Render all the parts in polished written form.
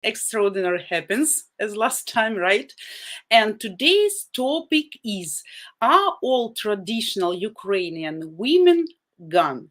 extraordinary happens as last time, right? And today's topic is, are all traditional Ukrainian women gone?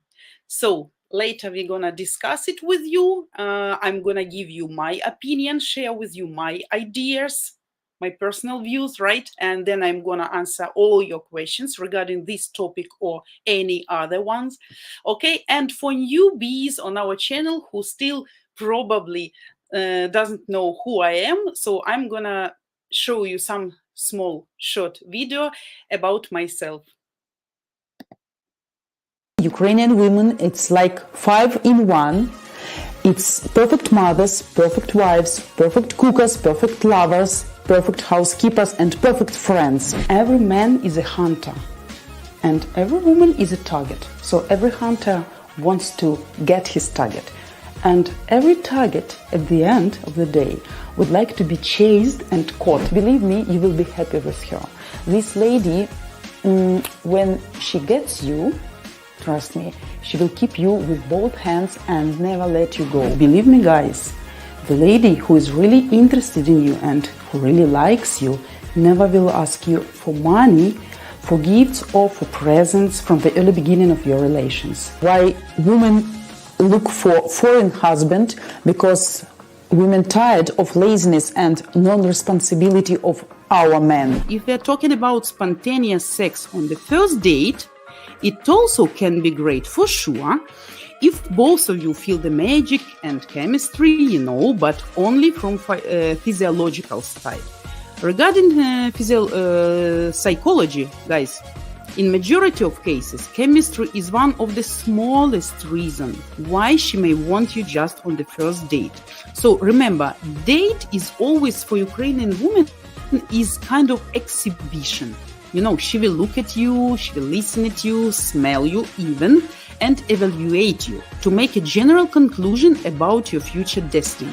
So later we're gonna discuss it with you. I'm gonna give you my opinion, share with you my ideas, my personal views, right? And then I'm gonna answer all your questions regarding this topic or any other ones. Okay, and for newbies on our channel who still probably doesn't know who I am, so I'm gonna show you some small short video about myself. Ukrainian women, it's like 5 in 1. It's perfect mothers, perfect wives, perfect cookers, perfect lovers, perfect housekeepers, and perfect friends. Every man is a hunter, and every woman is a target. So every hunter wants to get his target. And every target at the end of the day would like to be chased and caught. Believe me, you will be happy with her. This lady, when she gets you, trust me, she will keep you with both hands and never let you go. Believe me, guys, the lady who is really interested in you and who really likes you never will ask you for money, for gifts, or for presents from the early beginning of your relations. Why women look for foreign husband? Because women tired of laziness and non-responsibility of our men. If we're talking about spontaneous sex on the first date, it also can be great for sure if both of you feel the magic and chemistry, but only from physiological side. Regarding psychology, guys, in majority of cases, chemistry is one of the smallest reasons why she may want you just on the first date. So remember, date is always for Ukrainian women is kind of exhibition. She will look at you, she will listen at you, smell you even, and evaluate you to make a general conclusion about your future destiny.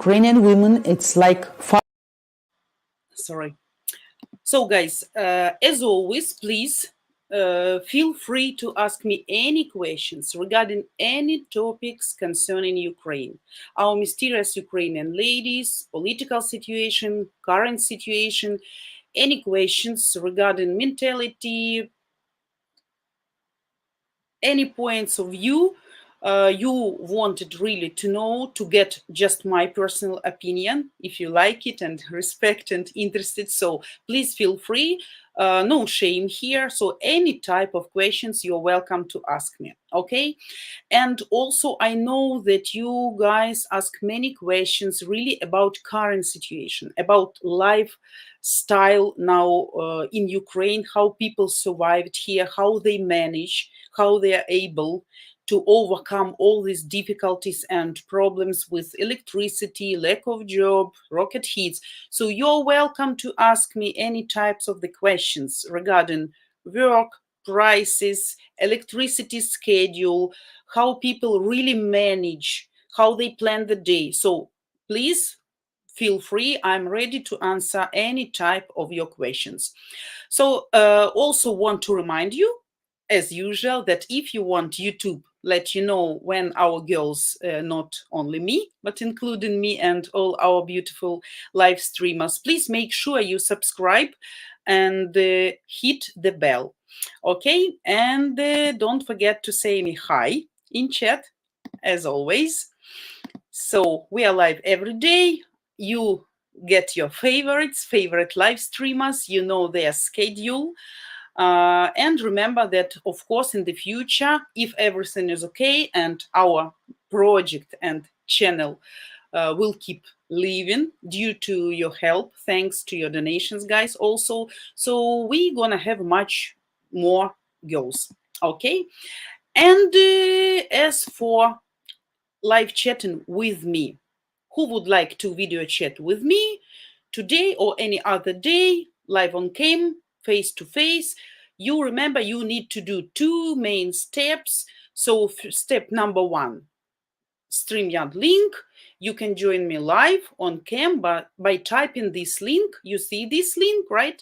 Ukrainian women, it's like Sorry. So guys, as always, please feel free to ask me any questions regarding any topics concerning Ukraine, our mysterious Ukrainian ladies, political situation, current situation, any questions regarding mentality, any points of view you wanted really to know, to get just my personal opinion, if you like it and respect and interested. So please feel free. No shame here. So any type of questions, you're welcome to ask me. Okay. And also, I know that you guys ask many questions really about current situation, about lifestyle now in Ukraine, how people survived here, how they manage, how they are able to overcome all these difficulties and problems with electricity, lack of job, rocket hits. So you're welcome to ask me any types of the questions regarding work, prices, electricity schedule, how people really manage, how they plan the day. So please feel free. I'm ready to answer any type of your questions. So also want to remind you, as usual, that if you want YouTube let you know when our girls, not only me, but including me and all our beautiful live streamers, please make sure you subscribe and hit the bell. Okay, and don't forget to say me hi in chat, as always. So we are live every day. You get your favorite live streamers, you know their schedule. And remember that, of course, in the future, if everything is okay and our project and channel will keep living due to your help, thanks to your donations, guys, also. So we're gonna have much more girls, okay? And as for live chatting with me, who would like to video chat with me? today or any other day, live on cam, face to face, you remember you need to do two main steps. So step number one, Streamyard link. You can join me live on cam by typing this link. You see this link right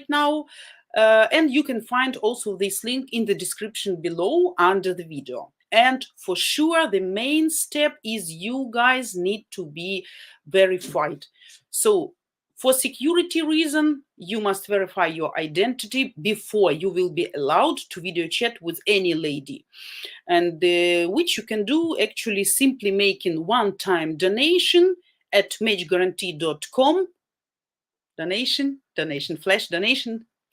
now. And you can find also this link in the description below under the video. And for sure, the main step is you guys need to be verified. So for security reason, you must verify your identity before you will be allowed to video chat with any lady. And which you can do actually simply making one-time donation at matchguarantee.com. Donation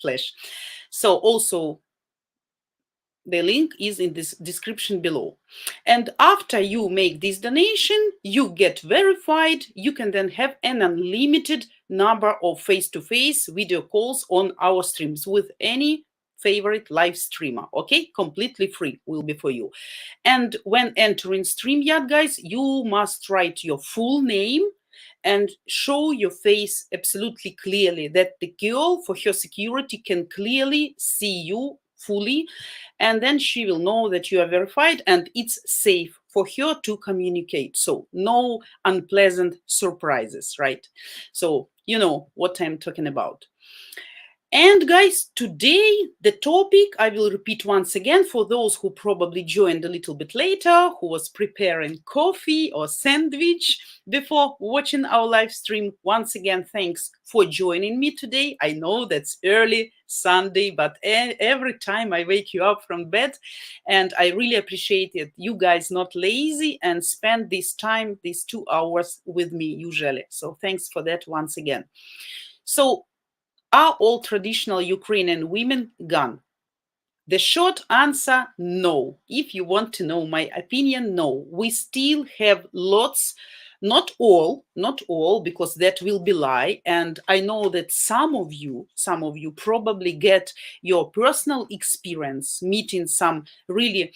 flash. So also the link is in this description below. And after you make this donation, you get verified. You can then have an unlimited number of face-to-face video calls on our streams with any favorite live streamer. Okay, completely free will be for you. And when entering StreamYard, guys, you must write your full name and show your face absolutely clearly, that the girl, for her security, can clearly see you fully, and then she will know that you are verified and it's safe for her to communicate. So no unpleasant surprises, right? So you know what I'm talking about. And guys, today the topic, I will repeat once again for those who probably joined a little bit later, who was preparing coffee or sandwich before watching our live stream. Once again, thanks for joining me today. I know that's early Sunday, but every time I wake you up from bed, and I really appreciate it. You guys not lazy and spend this time, these 2 hours with me usually. So thanks for that once again. So are all traditional Ukrainian women gone? The short answer, no. If you want to know my opinion, no. We still have lots, not all, because that will be lie. And I know that some of you probably get your personal experience meeting some really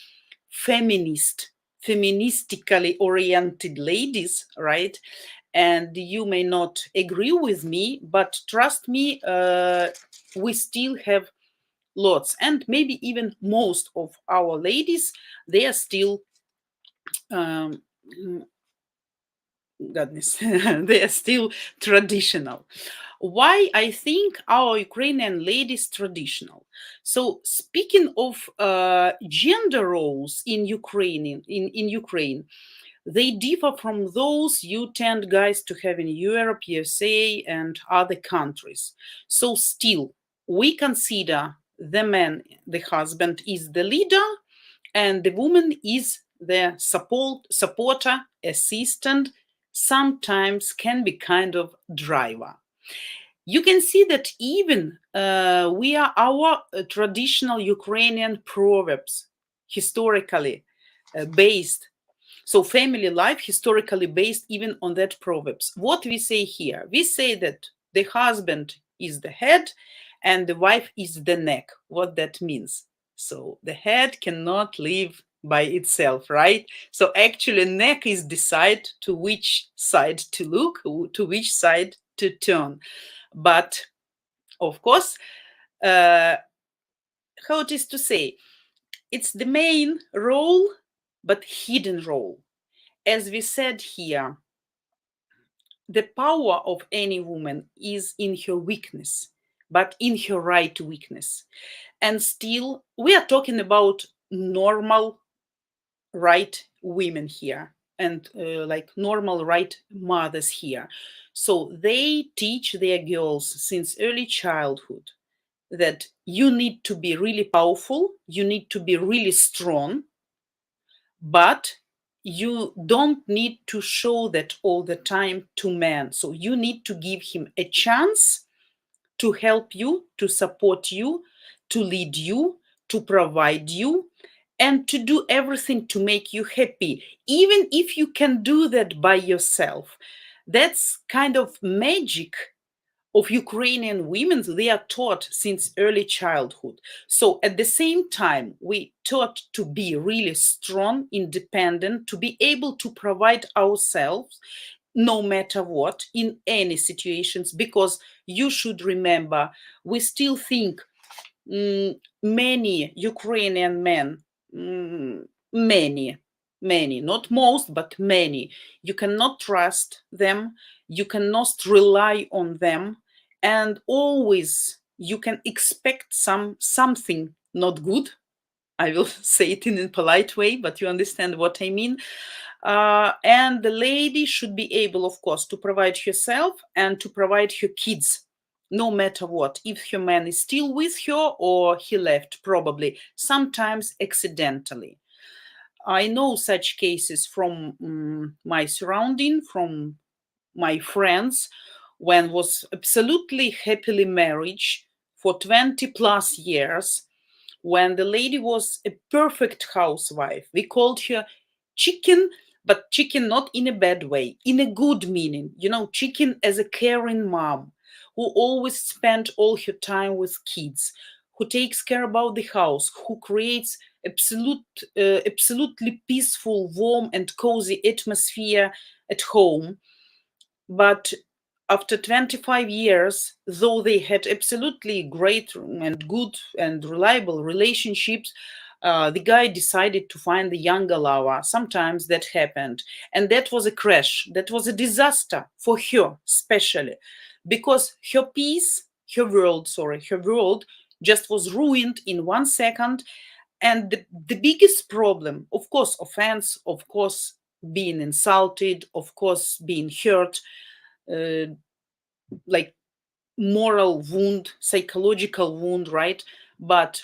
feministically oriented ladies, right? And you may not agree with me, but trust me, we still have lots, and maybe even most of our ladies, they are still they are still traditional. Why I think our Ukrainian ladies traditional? So speaking of gender roles in Ukraine, they differ from those you tend, guys, to have in Europe, USA, and other countries. So still, we consider the man, the husband, is the leader, and the woman is the supporter, assistant, sometimes can be kind of driver. You can see that even we are our traditional Ukrainian proverbs, historically based. So family life historically based even on that proverbs. What we say here? We say that the husband is the head and the wife is the neck. What that means? So the head cannot live by itself, right? So actually neck is decide to which side to look, to which side to turn. But of course, how it is to say, it's the main role, but hidden role. As we said here, the power of any woman is in her weakness, but in her right weakness. And still, we are talking about normal right women here and like normal right mothers here. So they teach their girls since early childhood that you need to be really powerful, you need to be really strong, but you don't need to show that all the time to man. So you need to give him a chance to help you, to support you, to lead you, to provide you, and to do everything to make you happy, even if you can do that by yourself. That's kind of magic of Ukrainian women. They are taught since early childhood. So at the same time, we taught to be really strong, independent, to be able to provide ourselves, no matter what, in any situations, because you should remember, we still think many Ukrainian men, many, not most, but many, you cannot trust them, you cannot rely on them, and always you can expect something not good. I will say it in a polite way, but you understand what I mean. And the lady should be able, of course, to provide herself and to provide her kids, no matter what. If her man is still with her or he left, probably, sometimes accidentally. I know such cases from my surrounding, from my friends, when was absolutely happily married for 20 plus years, when the lady was a perfect housewife. We called her chicken, but chicken not in a bad way, in a good meaning. You know, chicken as a caring mom who always spent all her time with kids, who takes care about the house, who creates absolutely peaceful, warm, and cozy atmosphere at home. But after 25 years, though they had absolutely great and good and reliable relationships, the guy decided to find the younger lover. Sometimes that happened. And that was a crash. That was a disaster for her, especially because her peace, her world just was ruined in 1 second. And the biggest problem, of course, offense, of course, being insulted, of course, being hurt, uh, like moral wound, psychological wound, right? But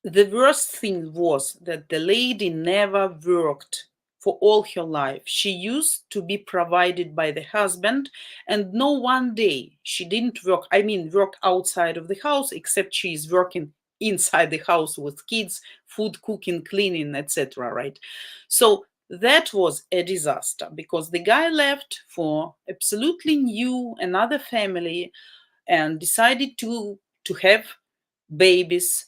the worst thing was that the lady never worked for all her life. She used to be provided by the husband, and no one day she didn't work. I mean, work outside of the house, except she is working inside the house with kids, food, cooking, cleaning, etc. Right? So that was a disaster because the guy left for absolutely new another family and decided to have babies,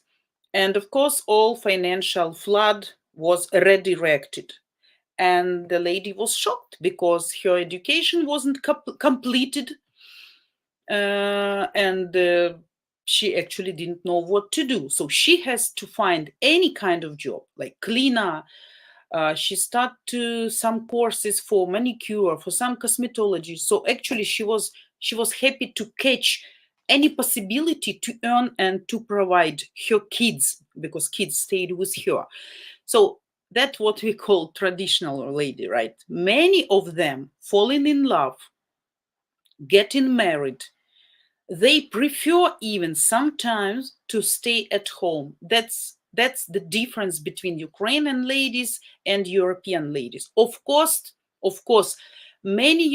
and of course all financial flood was redirected, and the lady was shocked because her education wasn't completed, and she actually didn't know what to do, so she has to find any kind of job like cleaner. She started some courses for manicure, for some cosmetology. So actually, she was happy to catch any possibility to earn and to provide her kids because kids stayed with her. So that's what we call traditional lady, right? Many of them falling in love, getting married, they prefer even sometimes to stay at home. That's the difference between Ukrainian ladies and European ladies. Of course, many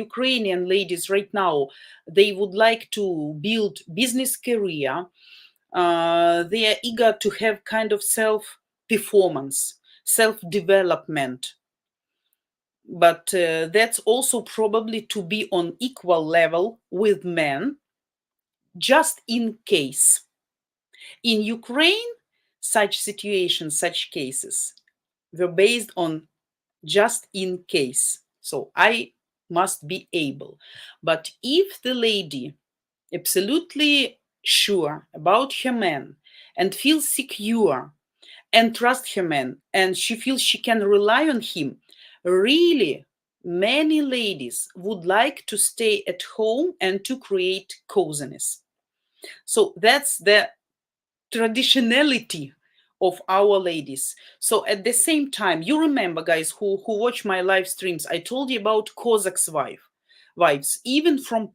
Ukrainian ladies right now, they would like to build business career. They are eager to have kind of self performance, self development, but that's also probably to be on equal level with men, just in case. In Ukraine, such situations, such cases were based on just in case. So I must be able. But if the lady absolutely sure about her man and feels secure and trust her man and she feels she can rely on him, really many ladies would like to stay at home and to create coziness. So that's the traditionality of our ladies. So at the same time, you remember, guys, who watch my live streams, I told you about Cossacks wives, even from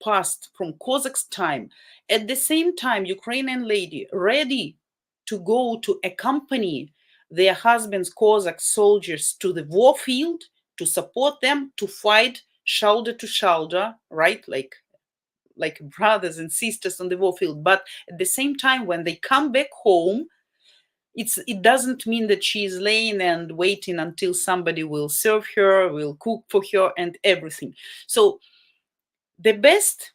past, from Cossacks time. At the same time, Ukrainian lady ready to go to accompany their husbands, Cossack soldiers, to the war field to support them to fight shoulder to shoulder, right? Like brothers and sisters on the war field. But at the same time, when they come back home, it doesn't mean that she is laying and waiting until somebody will serve her, will cook for her, and everything. So the best,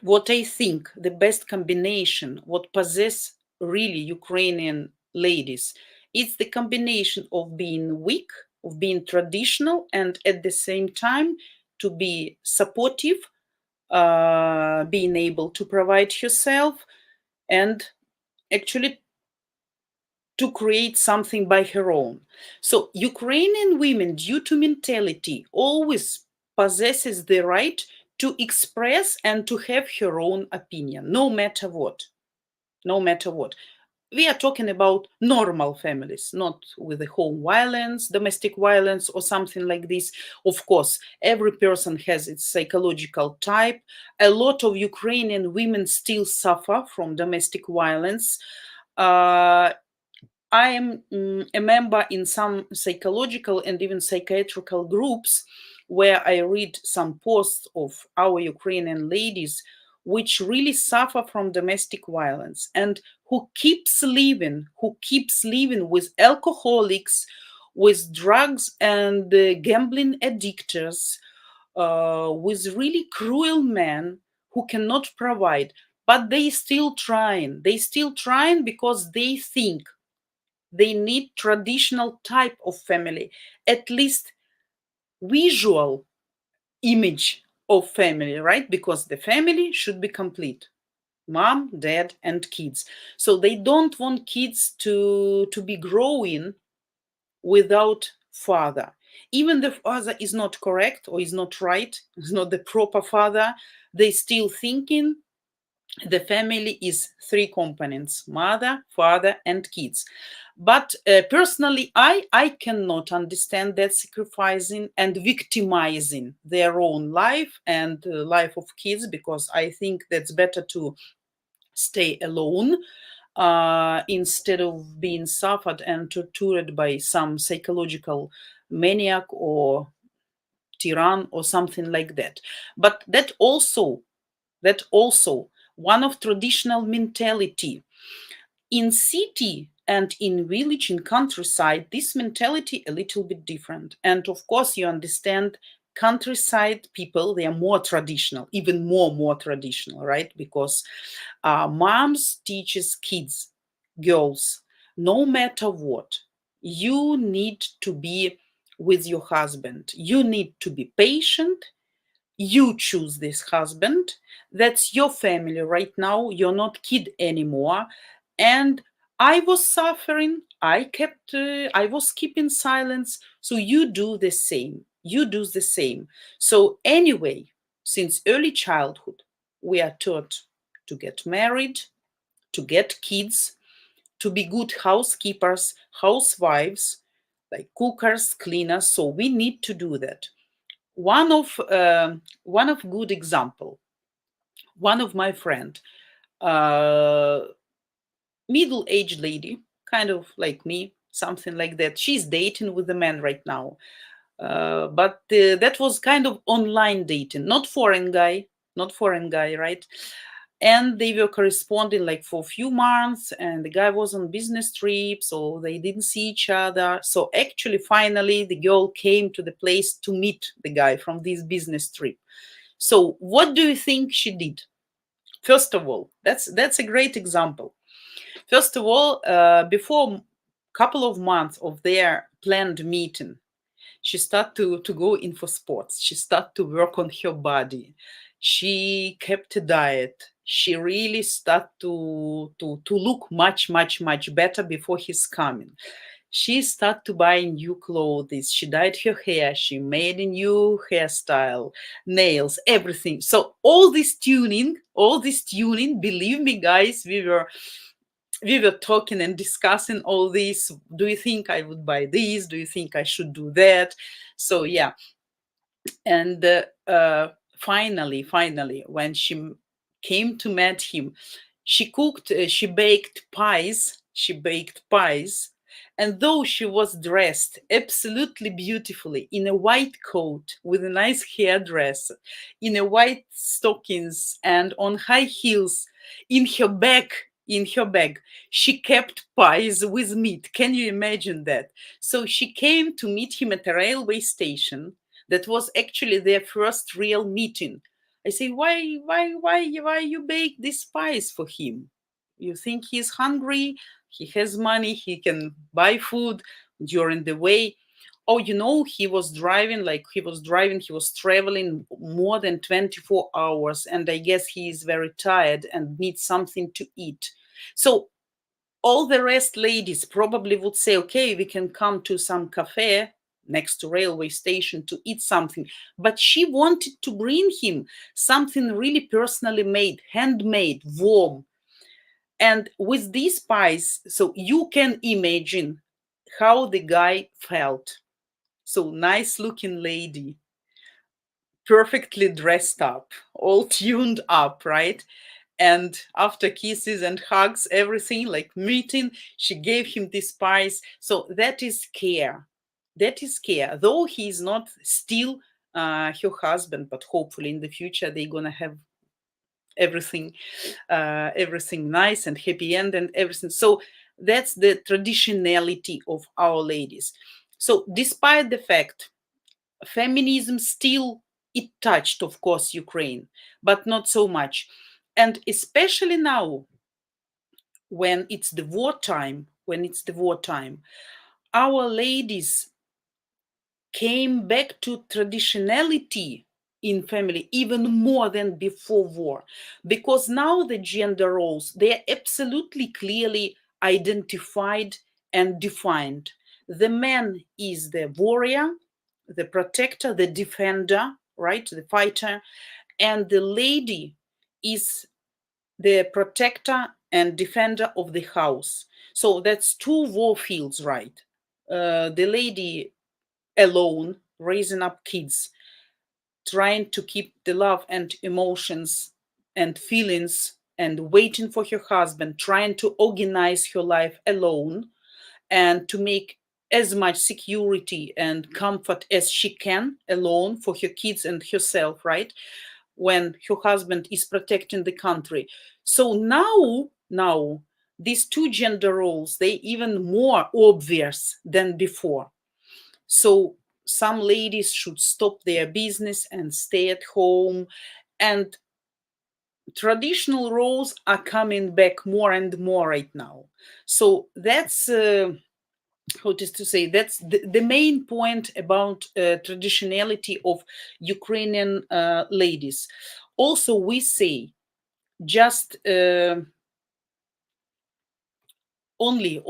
what I think, the best combination, what possess really Ukrainian ladies, it's the combination of being weak, of being traditional and at the same time to be supportive, being able to provide herself, and actually to create something by her own. So Ukrainian women, due to mentality, always possesses the right to express and to have her own opinion, no matter what. No matter what. We are talking about normal families, not with the home violence, domestic violence, or something like this. Of course, every person has its psychological type. A lot of Ukrainian women still suffer from domestic violence. I am a member in some psychological and even psychiatrical groups where I read some posts of our Ukrainian ladies which really suffer from domestic violence and who keeps living with alcoholics, with drugs and gambling addictors, with really cruel men who cannot provide, but they still trying because they think they need traditional type of family, at least visual image of family, right? Because the family should be complete: mom, dad, and kids. So they don't want kids to be growing without father. Even the father is not correct or is not right, is not the proper father, they still thinking the family is three components: mother, father, and kids. But personally, I cannot understand that sacrificing and victimizing their own life and life of kids, because I think that's better to stay alone instead of being suffered and tortured by some psychological maniac or tyrann or something like that. But that also one of traditional mentality. In city and in village, in countryside, this mentality a little bit different. And of course, you understand countryside people, they are more traditional, even more traditional, right? Because moms teaches kids, girls, no matter what, you need to be with your husband. You need to be patient. You choose this husband. That's your family right now. You're not kid anymore. And I was suffering. I was keeping silence. So you do the same. You do the same. So anyway, since early childhood, we are taught to get married, to get kids, to be good housekeepers, housewives, like cookers, cleaners. So we need to do that. One of good example, one of my friend, uh, middle-aged lady, kind of like me, something like that. She's dating with a man right now, but that was kind of online dating, not foreign guy, right? And they were corresponding like for a few months, and the guy was on business trip, so they didn't see each other. So actually, finally, the girl came to the place to meet the guy from this business trip. So what do you think she did? First of all, that's a great example. First of all, before a couple of months of their planned meeting, she started to go in for sports. She started to work on her body. She kept a diet. She really started to look much better before he's coming. She started to buy new clothes. She dyed her hair. She made a new hairstyle, nails, everything. So all this tuning, believe me, guys, we were talking and discussing all this. Do you think I would buy this? Do you think I should do that? So yeah. And finally, when she came to meet him, she baked pies. And though she was dressed absolutely beautifully in a white coat with a nice hairdress, in a white stockings and on high heels, in her bag, she kept pies with meat. Can you imagine that? So she came to meet him at a railway station. That was actually their first real meeting. I say, why you bake these pies for him? You think he's hungry? He has money. He can buy food during the way. oh, he was driving, he was traveling more than 24 hours, and I guess he is very tired and needs something to eat. So all the rest ladies probably would say, okay, we can come to some cafe next to railway station to eat something. But she wanted to bring him something really personally made, handmade, warm. And with these pies, so you can imagine how the guy felt. So nice looking lady, perfectly dressed up, all tuned up, right? And after kisses and hugs, everything like meeting, she gave him this pies. So that is care. That is care. Though he is not still her husband, but hopefully in the future they're gonna have everything, everything nice and happy end and everything. So that's the traditionality of our ladies. So despite the fact feminism still, it touched, of course, Ukraine, but not so much. And especially now, when it's the wartime, our ladies came back to traditionality in family even more than before war, because now the gender roles, they are absolutely clearly identified and defined. The man is the warrior, the protector, the defender, right, the fighter, and the lady is the protector and defender of the house. So that's two war fields, right? The lady alone, raising up kids, trying to keep the love and emotions and feelings and waiting for her husband, trying to organize her life alone and to make as much security and comfort as she can alone for her kids and herself, right? When her husband is protecting the country. So now these two gender roles, they even more obvious than before. So some ladies should stop their business and stay at home, and traditional roles are coming back more and more right now. So that's how it is to say, that's the main point about traditionality of Ukrainian ladies. Also, we say just only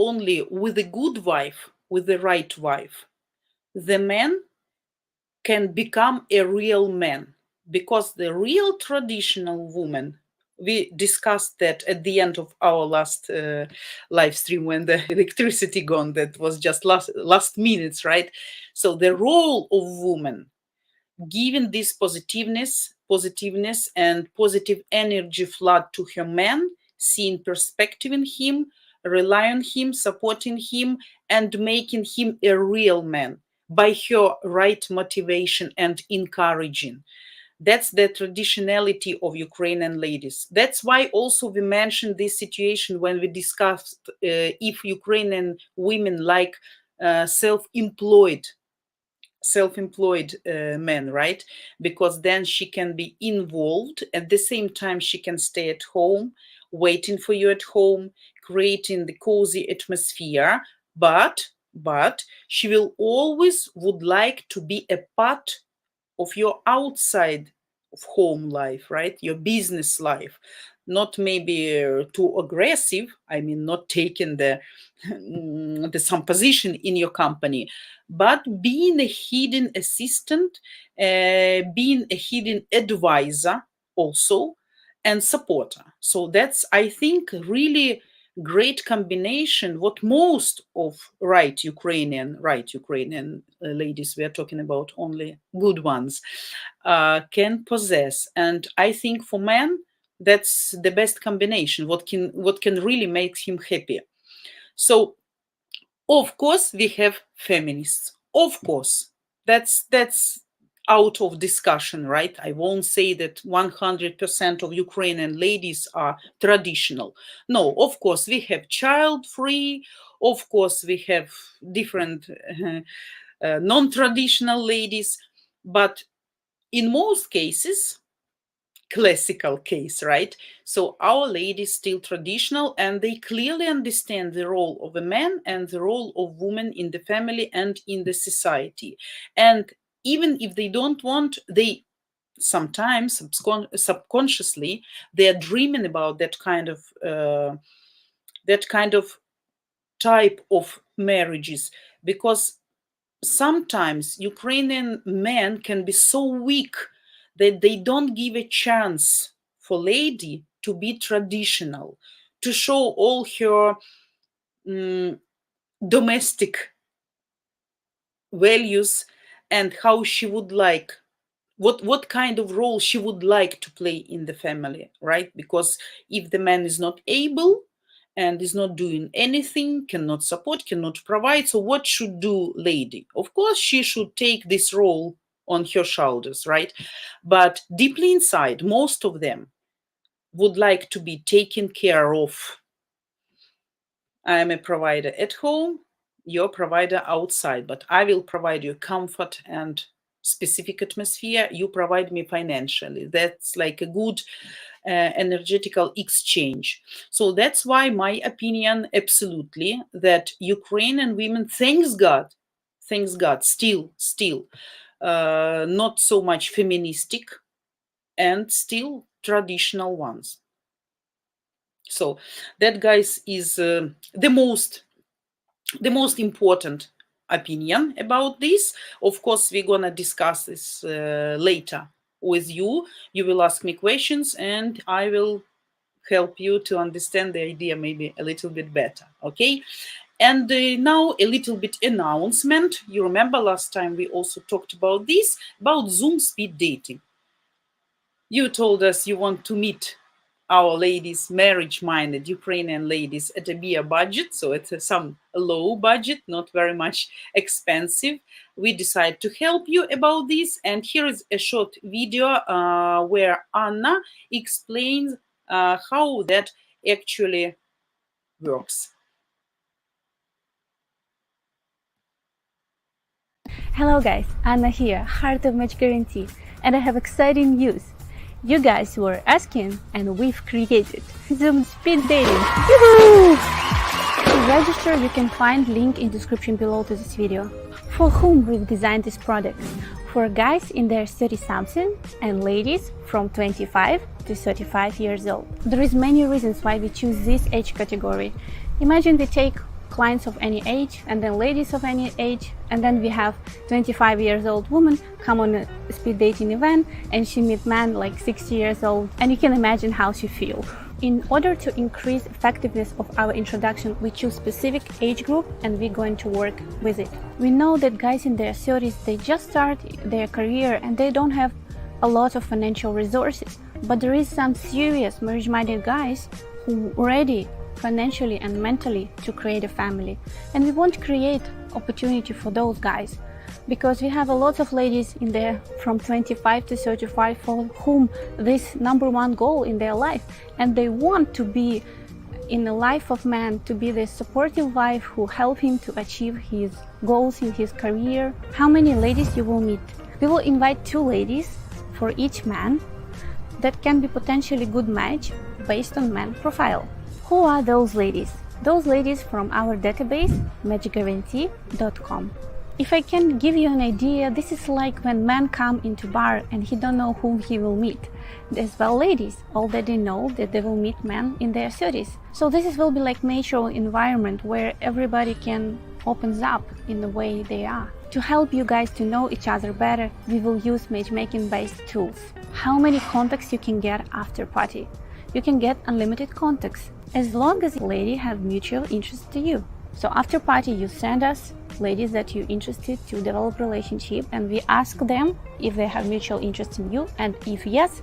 with a good wife, with the right wife, the man can become a real man, because the real traditional woman, we discussed that at the end of our last live stream when the electricity gone, that was just last minutes, right? So the role of woman, giving this positiveness and positive energy flood to her man, seeing perspective in him, rely on him, supporting him, and making him a real man by her right motivation and encouraging. That's the traditionality of Ukrainian ladies. That's why also we mentioned this situation when we discussed if Ukrainian women like self-employed men, right? Because then she can be involved, at the same time she can stay at home, waiting for you at home, creating the cozy atmosphere, but she will always would like to be a part of your outside of home life, right? Your business life. Not maybe too aggressive, I mean, not taking some position in your company, but being a hidden assistant, being a hidden advisor also, and supporter. So that's, I think, really great combination what most of right Ukrainian ladies, we are talking about only good ones, can possess. And I think for men that's the best combination, what can really make him happy. So of course we have feminists, of course, that's out of discussion, right? I won't say that 100% of Ukrainian ladies are traditional. No, of course we have child free, of course we have different non-traditional ladies, but in most cases classical case, right? So our ladies still traditional, and they clearly understand the role of a man and the role of woman in the family and in the society. And even if they don't want, they sometimes subconsciously they are dreaming about that kind of type of marriages, because sometimes Ukrainian men can be so weak that they don't give a chance for lady to be traditional, to show all her domestic values and how she would like, what kind of role she would like to play in the family, right? Because if the man is not able and is not doing anything, cannot support, cannot provide, so what should do lady? Of course she should take this role on her shoulders, right? But deeply inside, most of them would like to be taken care of. I am a provider at home, you're a provider outside, but I will provide you comfort and specific atmosphere. You provide me financially. That's like a good energetical exchange. So that's why my opinion, absolutely, that Ukrainian women, thanks God, still, not so much feministic and still traditional ones. So that, guys, is the most important opinion about this. Of course, we're gonna discuss this later with you. You will ask me questions and I will help you to understand the idea maybe a little bit better, okay? And now a little bit announcement. You remember last time we also talked about this, about Zoom speed dating. You told us you want to meet our ladies, marriage-minded Ukrainian ladies, at a beer budget, so at some low budget, not very much expensive. We decided to help you about this, and here is a short video where Anna explains how that actually works. Hello guys, Anna here, Heart of Match Guarantee, and I have exciting news. You guys were asking and we've created Zoom speed dating. Yoo-hoo! To register, you can find link in description below to this video. For whom we've designed this product? For guys in their 30-something and ladies from 25 to 35 years old. There is many reasons why we choose this age category. Imagine we take clients of any age and then ladies of any age, and then we have 25 years old woman come on a speed dating event and she meet man like 60 years old, and you can imagine how she feel. In order to increase effectiveness of our introduction, we choose specific age group and we're going to work with it. We know that guys in their 30s, they just start their career and they don't have a lot of financial resources, but there is some serious marriage-minded guys who are ready financially and mentally to create a family, and we want to create opportunity for those guys, because we have a lot of ladies in there from 25 to 35 for whom this #1 goal in their life, and they want to be in the life of man, to be the supportive wife who help him to achieve his goals in his career. How many ladies you will meet? We will invite 2 ladies for each man that can be potentially good match based on man profile. Who are those ladies? Those ladies from our database, matchguarantee.com. If I can give you an idea, this is like when men come into bar and he don't know whom he will meet. As well, ladies already know that they will meet men in their 30s. So this will be like natural environment where everybody can opens up in the way they are. To help you guys to know each other better, we will use matchmaking based tools. How many contacts you can get after party? You can get unlimited contacts, as long as the lady have mutual interest to you. So after party, you send us ladies that you're interested to develop relationship, and we ask them if they have mutual interest in you, and if yes,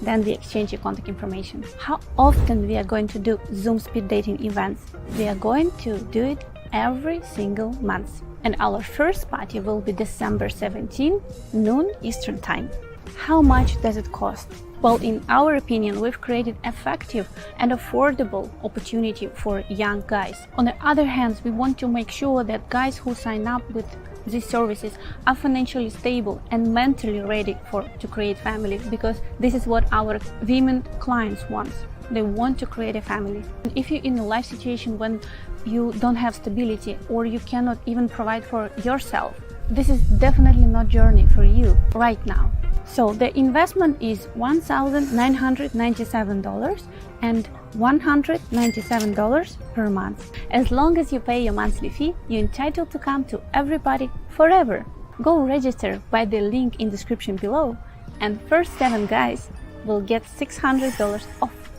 then we exchange your contact information. How often we are going to do Zoom speed dating events? We are going to do it every single month, and our first party will be December 17, noon Eastern time. How much does it cost? Well, in our opinion, we've created effective and affordable opportunity for young guys. On the other hand, we want to make sure that guys who sign up with these services are financially stable and mentally ready to create family, because this is what our women clients want. They want to create a family. If you're in a life situation when you don't have stability or you cannot even provide for yourself, this is definitely not journey for you right now. So the investment is $1,997 and $197 per month. As long as you pay your monthly fee, you're entitled to come to everybody forever. Go register by the link in description below, and first 7 guys will get $600 off.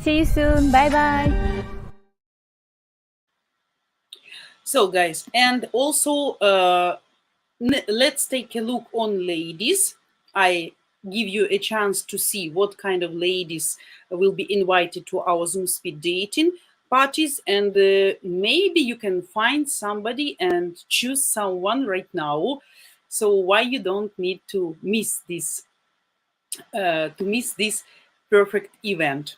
See you soon. Bye bye. So guys, and also let's take a look on ladies. I give you a chance to see what kind of ladies will be invited to our Zoom speed dating parties, and maybe you can find somebody and choose someone right now. So why you don't need to miss this perfect event?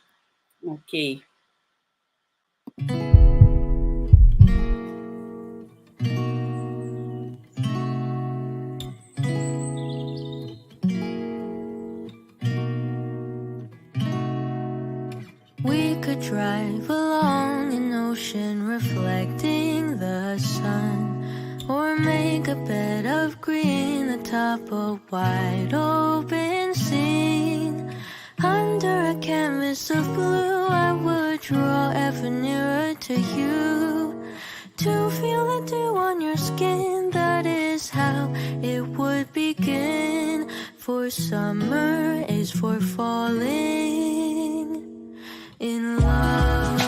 Okay. We could drive along an ocean reflecting the sun, or make a bed of green atop a wide open scene. Under a canvas of blue, I would draw ever nearer to you, to feel the dew on your skin. That is how it would begin. For summer is for falling in love.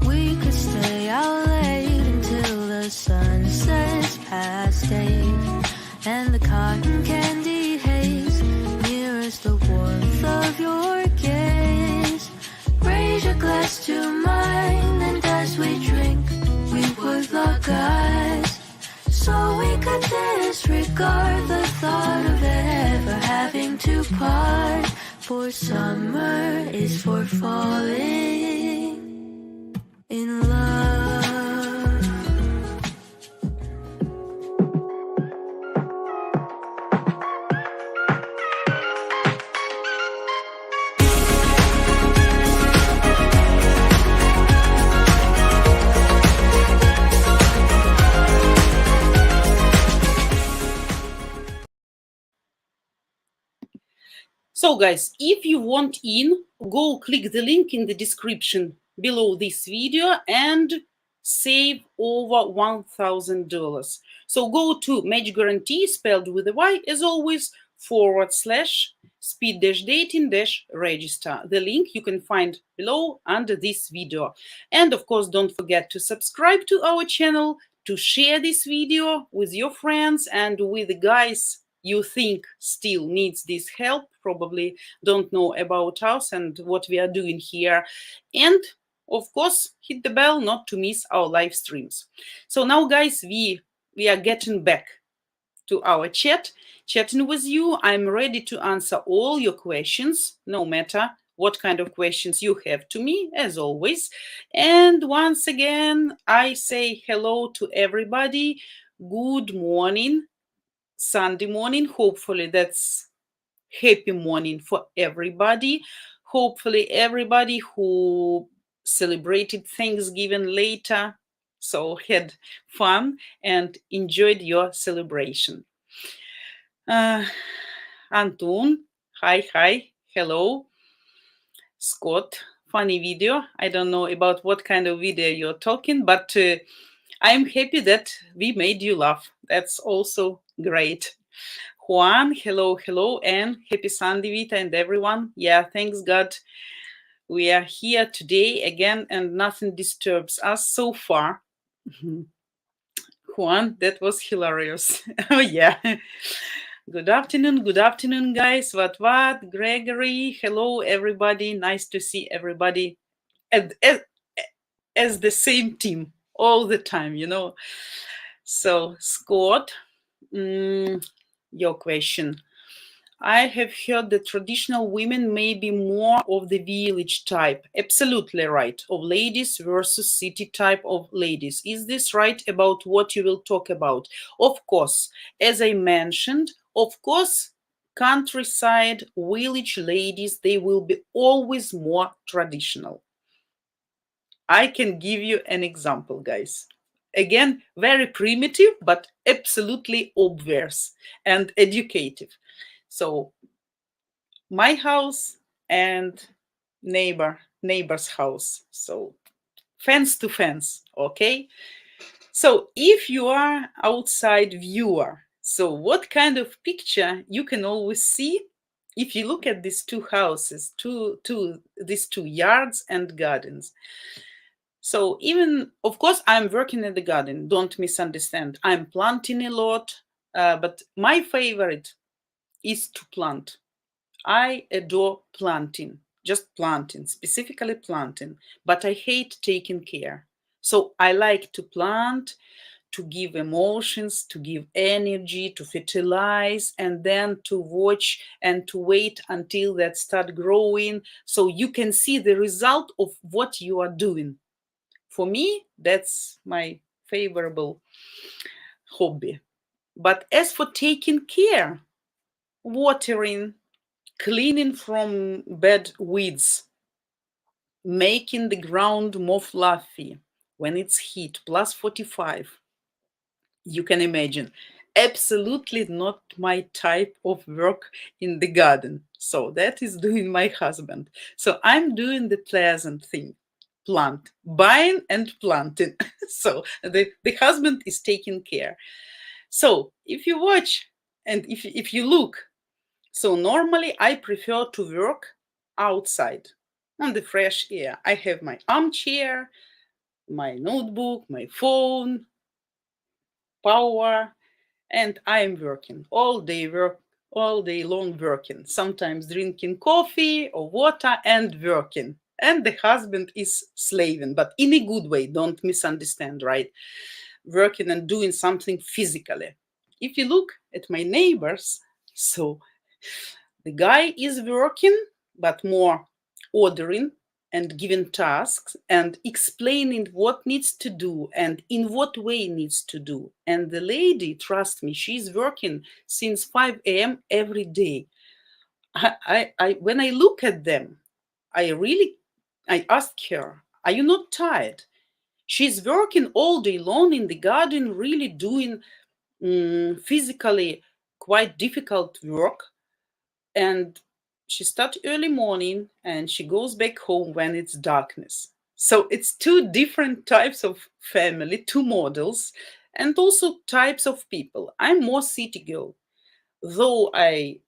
We could stay out late until the sun sets past 8, and the cotton candy haze mirrors the warmth of your gaze. Raise your glass to mine, and as we drink, we would lock eyes, so we could disregard the thought of ever having to part. For summer is for falling in love. So guys, if you want in, go click the link in the description below this video and save over $1,000. So go to Match Guarantee, spelled with a Y, as always, /speed-dating-register. The link you can find below under this video. And of course, don't forget to subscribe to our channel, to share this video with your friends and with the guys you think still needs this help, probably don't know about us and what we are doing here. And of course, hit the bell not to miss our live streams. So now guys, we are getting back to our chatting with you. I'm ready to answer all your questions, no matter what kind of questions you have to me, as always. And once again, I say hello to everybody. Good morning. Sunday morning. Hopefully that's happy morning for everybody. Hopefully everybody who celebrated Thanksgiving later, so had fun and enjoyed your celebration. Anton, hi, hello. Scott, funny video. I don't know about what kind of video you're talking, but I'm happy that we made you laugh. That's also great. Juan, hello, and happy Sunday, Vita, and everyone. Yeah, thanks God. We are here today again, and nothing disturbs us so far. Juan, that was hilarious. Oh, yeah. Good afternoon, guys. What? Gregory, hello, everybody. Nice to see everybody as the same team all the time, you know. So, Scott, your question. I have heard that traditional women may be more of the village type. Absolutely right. Of ladies versus city type of ladies. Is this right about what you will talk about? Of course, as I mentioned, of course, countryside village ladies, they will be always more traditional. I can give you an example, guys. Again, very primitive, but absolutely obvious and educative. So my house and neighbor's house. So fence to fence, okay? So if you are outside viewer, so what kind of picture you can always see if you look at these two houses, these two yards and gardens. So even, of course, I'm working in the garden. Don't misunderstand. I'm planting a lot, but my favorite is to plant. I adore planting, just planting, specifically planting, but I hate taking care. So I like to plant, to give emotions, to give energy, to fertilize, and then to watch and to wait until that start growing. So you can see the result of what you are doing. For me, that's my favorable hobby. But as for taking care, watering, cleaning from bad weeds, making the ground more fluffy when it's heat plus 45, you can imagine. Absolutely not my type of work in the garden. So that is doing my husband. So I'm doing the pleasant thing, plant, buying and planting. So the husband is taking care. So if you watch and if you look, so normally I prefer to work outside on the fresh air. I have my armchair, my notebook, my phone, power, and I'm working all day long working, sometimes drinking coffee or water and working. And the husband is slaving, but in a good way, don't misunderstand, right? Working and doing something physically. If you look at my neighbors, so the guy is working, but more ordering and giving tasks and explaining what needs to do and in what way needs to do. And the lady, trust me, she's working since 5 a.m. every day. When I look at them, I ask her, are you not tired? She's working all day long in the garden, really doing physically quite difficult work, and she starts early morning and she goes back home when it's darkness. So it's two different types of family, two models, and also types of people. I'm more city girl, though I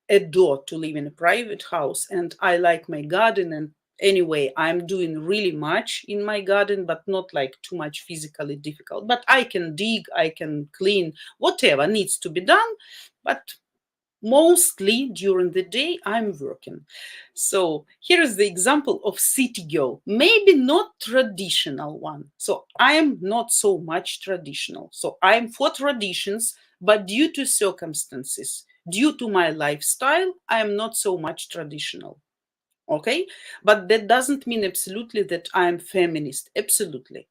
adore to live in a private house and I like my garden. And anyway, I'm doing really much in my garden, but not like too much physically difficult. But I can dig, I can clean, whatever needs to be done. But mostly during the day I'm working. So here is the example of city girl, maybe not traditional one. So I am not so much traditional. So I'm for traditions, but due to circumstances, due to my lifestyle, I am not so much traditional. Okay, but that doesn't mean absolutely that I am feminist. Absolutely.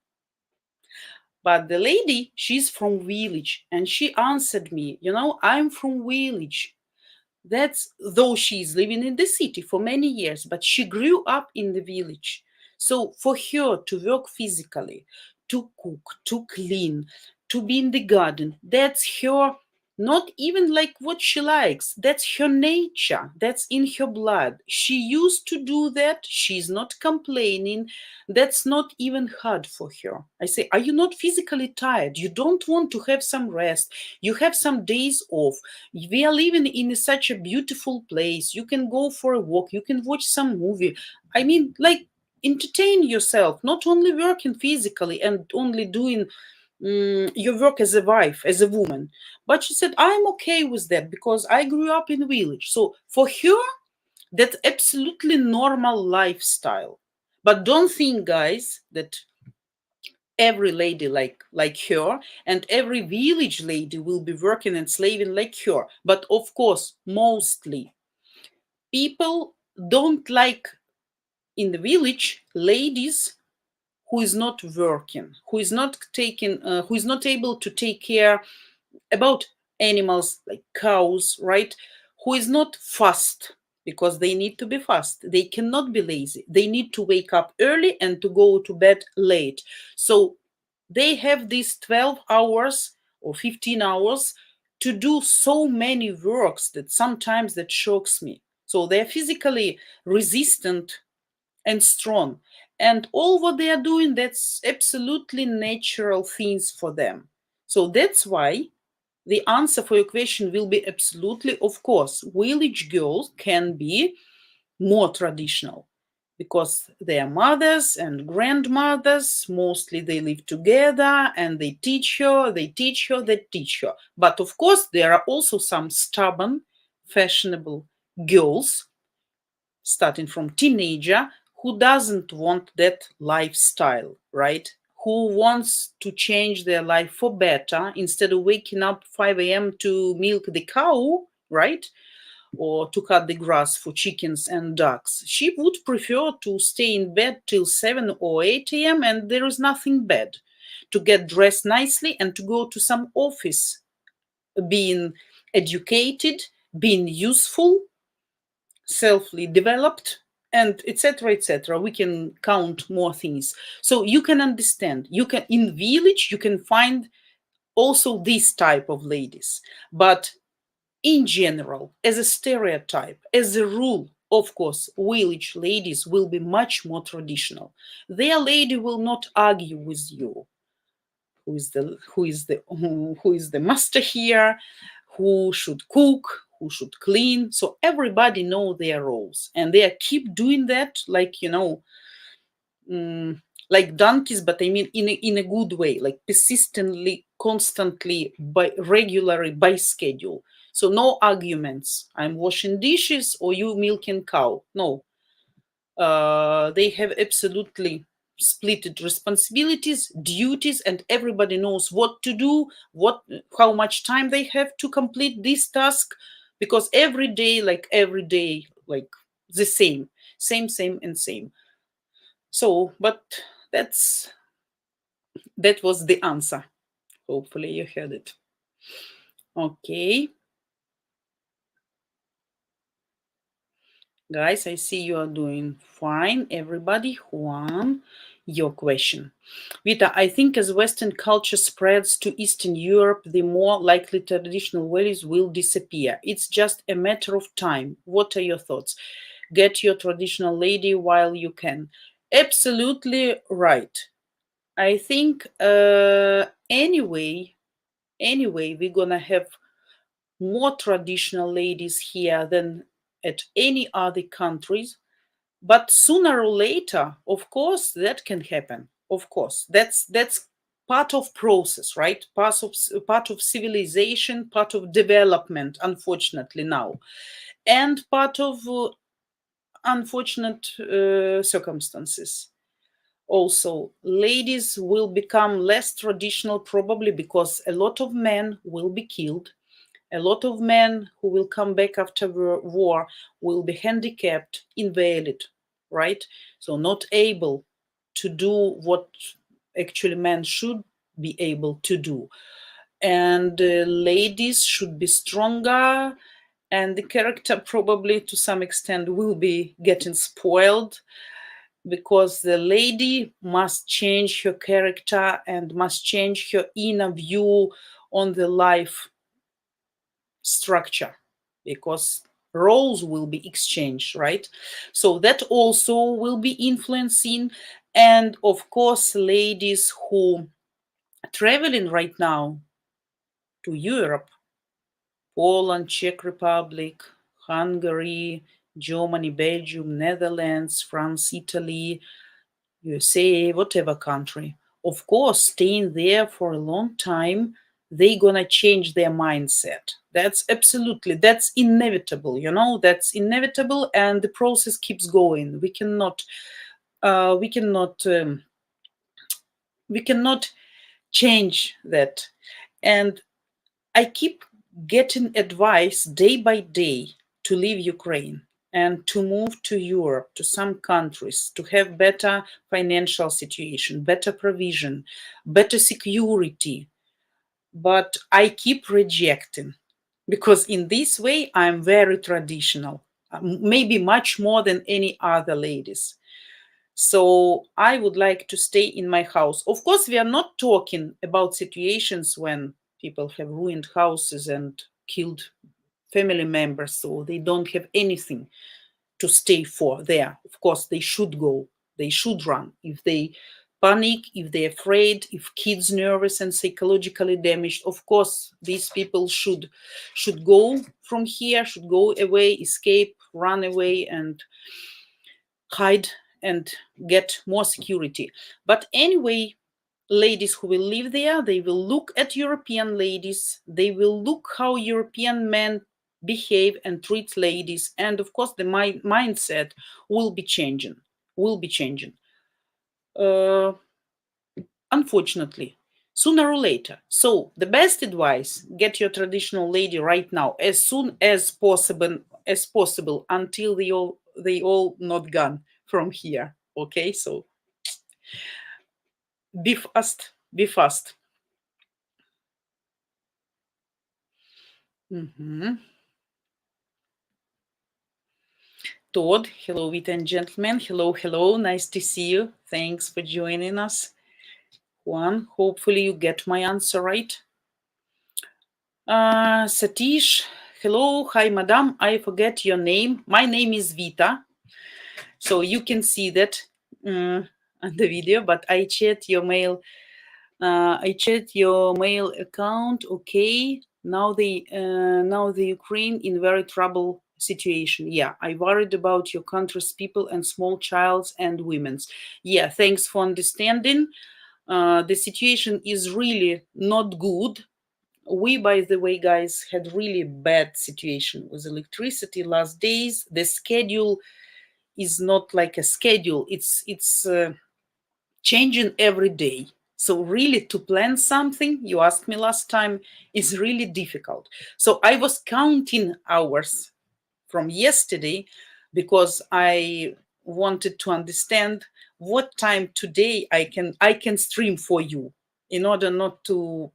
But the lady, she's from village, and she answered me, I'm from village. That's though she's living in the city for many years, but she grew up in the village. So for her to work physically, to cook, to clean, to be in the garden, that's her, not even like what she likes. That's her nature. That's in her blood. She used to do that. She's not complaining. That's not even hard for her. I say, are you not physically tired? You don't want to have some rest? You have some days off. We are living in such a beautiful place. You can go for a walk. You can watch some movie. I mean, like, entertain yourself, not only working physically and only doing your work as a wife, as a woman. But she said, I'm okay with that because I grew up in a village. So for her, that's absolutely normal lifestyle. But don't think, guys, that every lady like her, and every village lady will be working and slaving like her. But of course, mostly people don't like in the village ladies who is not working, who is not taking, who is not able to take care about animals like cows, right? Who is not fast, because they need to be fast. They cannot be lazy. They need to wake up early and to go to bed late. So they have these 12 hours or 15 hours to do so many works that sometimes that shocks me. So they're physically resistant and strong. And all what they are doing, that's absolutely natural things for them. So that's why the answer for your question will be absolutely, of course, village girls can be more traditional because their mothers and grandmothers, mostly they live together and they teach her, they teach her, they teach her. But of course, there are also some stubborn, fashionable girls, starting from teenager, who doesn't want that lifestyle, right? Who wants to change their life for better instead of waking up 5 a.m. to milk the cow, right? Or to cut the grass for chickens and ducks. She would prefer to stay in bed till 7 or 8 a.m. and there is nothing bad. To get dressed nicely and to go to some office, being educated, being useful, selfly developed, and etc etc. We can count more things. So you can understand, you can in village you can find also this type of ladies, but in general, as a stereotype, as a rule, of course, village ladies will be much more traditional. Their lady will not argue with you who is the master here, who should cook, who should clean. So everybody know their roles, and they keep doing that, like like donkeys, but I mean in a good way, like persistently, constantly, by regularly, by schedule. So no arguments. I'm washing dishes or you milking cow. No, they have absolutely splitted responsibilities, duties, and everybody knows what to do, how much time they have to complete this task, because every day, like the same and same. So, but that's that was the answer. Hopefully you heard it. Okay. Guys, I see you are doing fine. Everybody, Juan, your question. Vita, I think as Western culture spreads to Eastern Europe, the more likely traditional values will disappear. It's just a matter of time. What are your thoughts? Get your traditional lady while you can. Absolutely right. I think anyway, we're gonna have more traditional ladies here than at any other countries. But sooner or later, of course, that can happen. Of course, that's part of process, right? Part of civilization, part of development. Unfortunately, now, and part of unfortunate circumstances. Also, ladies will become less traditional probably because a lot of men will be killed. A lot of men who will come back after war will be handicapped, invalid, right? So not able to do what actually men should be able to do. And ladies should be stronger, and the character probably to some extent will be getting spoiled, because the lady must change her character and must change her inner view on the life structure, because roles will be exchanged, right? So that also will be influencing. And of course, ladies who are traveling right now to Europe, Poland, Czech Republic, Hungary, Germany, Belgium, Netherlands, France, Italy, USA, whatever country, of course, staying there for a long time, they gonna change their mindset. That's absolutely, that's inevitable, that's inevitable, and the process keeps going. We cannot we cannot change that. And I keep getting advice day by day to leave Ukraine and to move to Europe, to some countries, to have better financial situation, better provision, better security. But I keep rejecting, because in this way I'm very traditional, maybe much more than any other ladies. So I would like to stay in my house. Of course, we are not talking about situations when people have ruined houses and killed family members, so they don't have anything to stay for there. Of course, they should go. They should run. If they panic, if they're afraid, if kids nervous and psychologically damaged, of course, these people should go from here, should go away, escape, run away, and hide and get more security. But anyway, ladies who will live there, they will look at European ladies, they will look how European men behave and treat ladies, and of course the mindset will be changing, unfortunately, sooner or later. So the best advice: get your traditional lady right now, as soon as possible, until they all not gone from here. Okay, so be fast, be fast. Todd, hello, Vita and gentlemen. Hello, nice to see you. Thanks for joining us. Juan, hopefully you get my answer right. Satish, hello, hi, madam. I forget your name. My name is Vita. So you can see that on the video, but I checked your mail. Account. Okay, now the Ukraine in very trouble situation. Yeah, I worried about your country's people and small childs and women's. Yeah, thanks for understanding. The situation is really not good. We, by the way, guys, had really bad situation with electricity last days. The schedule is not like a schedule. It's changing every day. So really, to plan something, you asked me last time, is really difficult. So I was counting hours from yesterday because I wanted to understand what time today I can stream for you, in order not to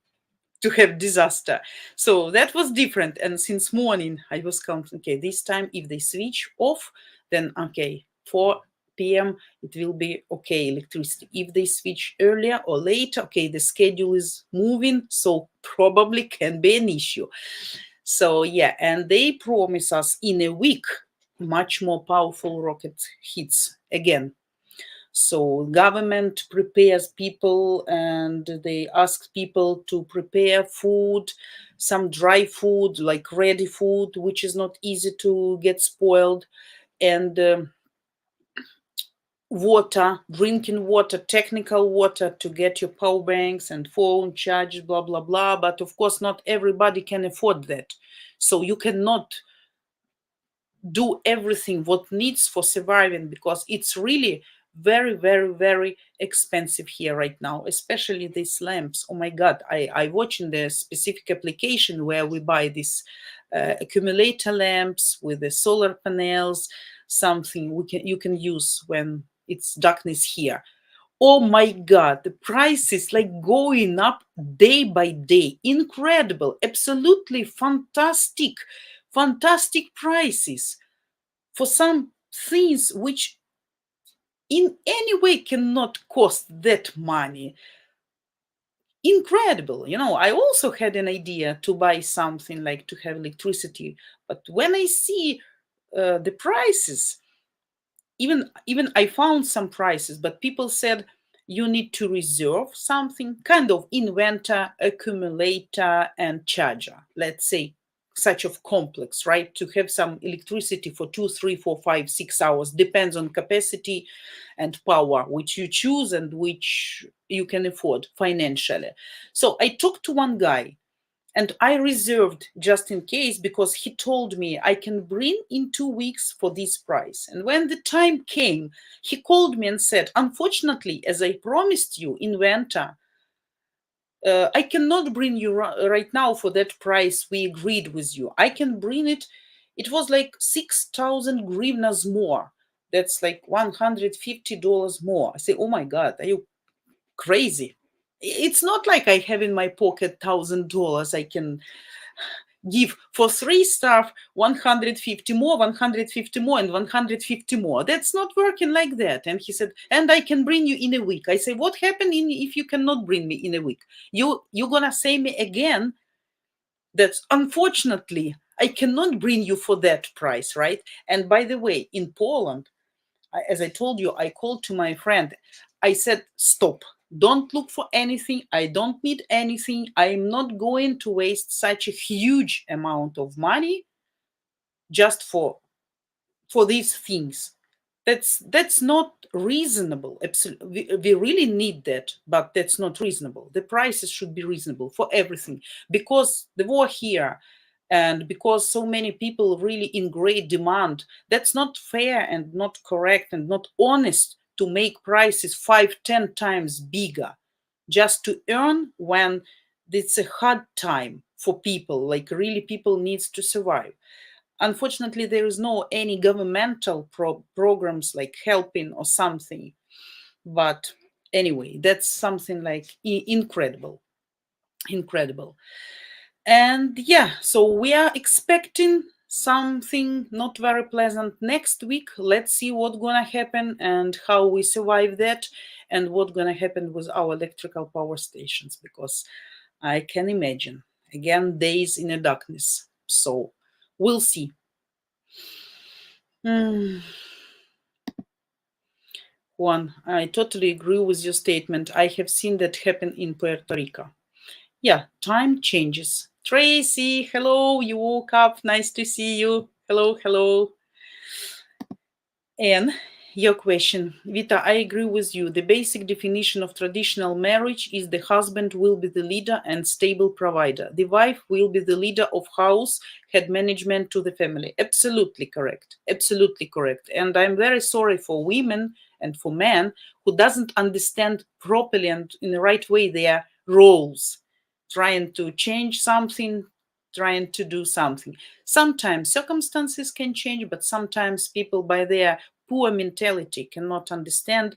have disaster. So that was different. And since morning I was counting, okay, this time if they switch off, then okay, 4 p.m. it will be okay, electricity. If they switch earlier or later, okay, the schedule is moving, so probably can be an issue. So yeah, and they promise us in a week much more powerful rocket hits again. So government prepares people and they ask people to prepare food, some dry food, like ready food, which is not easy to get spoiled, and water, drinking water, technical water to get your power banks and phone charges, blah, blah, blah. But of course, not everybody can afford that. So you cannot do everything what needs for surviving, because it's really very, very, very expensive here right now, especially these lamps. Oh my God, I watch in the specific application where we buy these accumulator lamps with the solar panels, something you can use when it's darkness here. Oh my God, the price is like going up day by day. Incredible, absolutely fantastic prices for some things which in any way cannot cost that money. Incredible. I also had an idea to buy something like to have electricity, but when I see the prices, even I found some prices, but people said you need to reserve something, kind of inverter, accumulator, and charger, let's say, such of complex, right? To have some electricity for 2, 3, 4, 5, 6 hours, depends on capacity and power, which you choose and which you can afford financially. So I talked to one guy, And I reserved just in case, because he told me I can bring in 2 weeks for this price. And when the time came, he called me and said, unfortunately, as I promised you in winter, I cannot bring you right now for that price we agreed with you. I can bring it. It was like 6,000 hryvnias more. That's like $150 more. I say, oh my God, are you crazy? It's not like I have in my pocket $1,000 I can give for 3 staff 150 more, 150 more, and 150 more. That's not working like that. And he said, and I can bring you in a week. I say, what happened if you cannot bring me in a week? You're gonna say me again that unfortunately I cannot bring you for that price, right? And by the way, in Poland, as I told you, I called to my friend. I said, stop. Don't look for anything. I don't need anything. I'm not going to waste such a huge amount of money just for these things. That's not reasonable. We really need that, but that's not reasonable. The prices should be reasonable for everything, because the war here and because so many people really in great demand. That's not fair and not correct and not honest to make prices 5-10 times bigger just to earn when it's a hard time for people, like really people needs to survive. Unfortunately, there is no any governmental programs like helping or something. But anyway, that's something like incredible. And yeah, so we are expecting something not very pleasant next week. Let's see what's gonna happen and how we survive that, and what's gonna happen with our electrical power stations, because I can imagine again days in the darkness. So we'll see. Juan, I totally agree with your statement. I have seen that happen in Puerto Rico. Yeah, time changes. Tracy, hello, you woke up. Nice to see you. Hello, hello. And your question, Vita, I agree with you. The basic definition of traditional marriage is the husband will be the leader and stable provider. The wife will be the leader of house, head management to the family. Absolutely correct. Absolutely correct. And I'm very sorry for women and for men who doesn't understand properly and in the right way their roles, trying to change something, trying to do something. Sometimes circumstances can change, but sometimes people by their poor mentality cannot understand,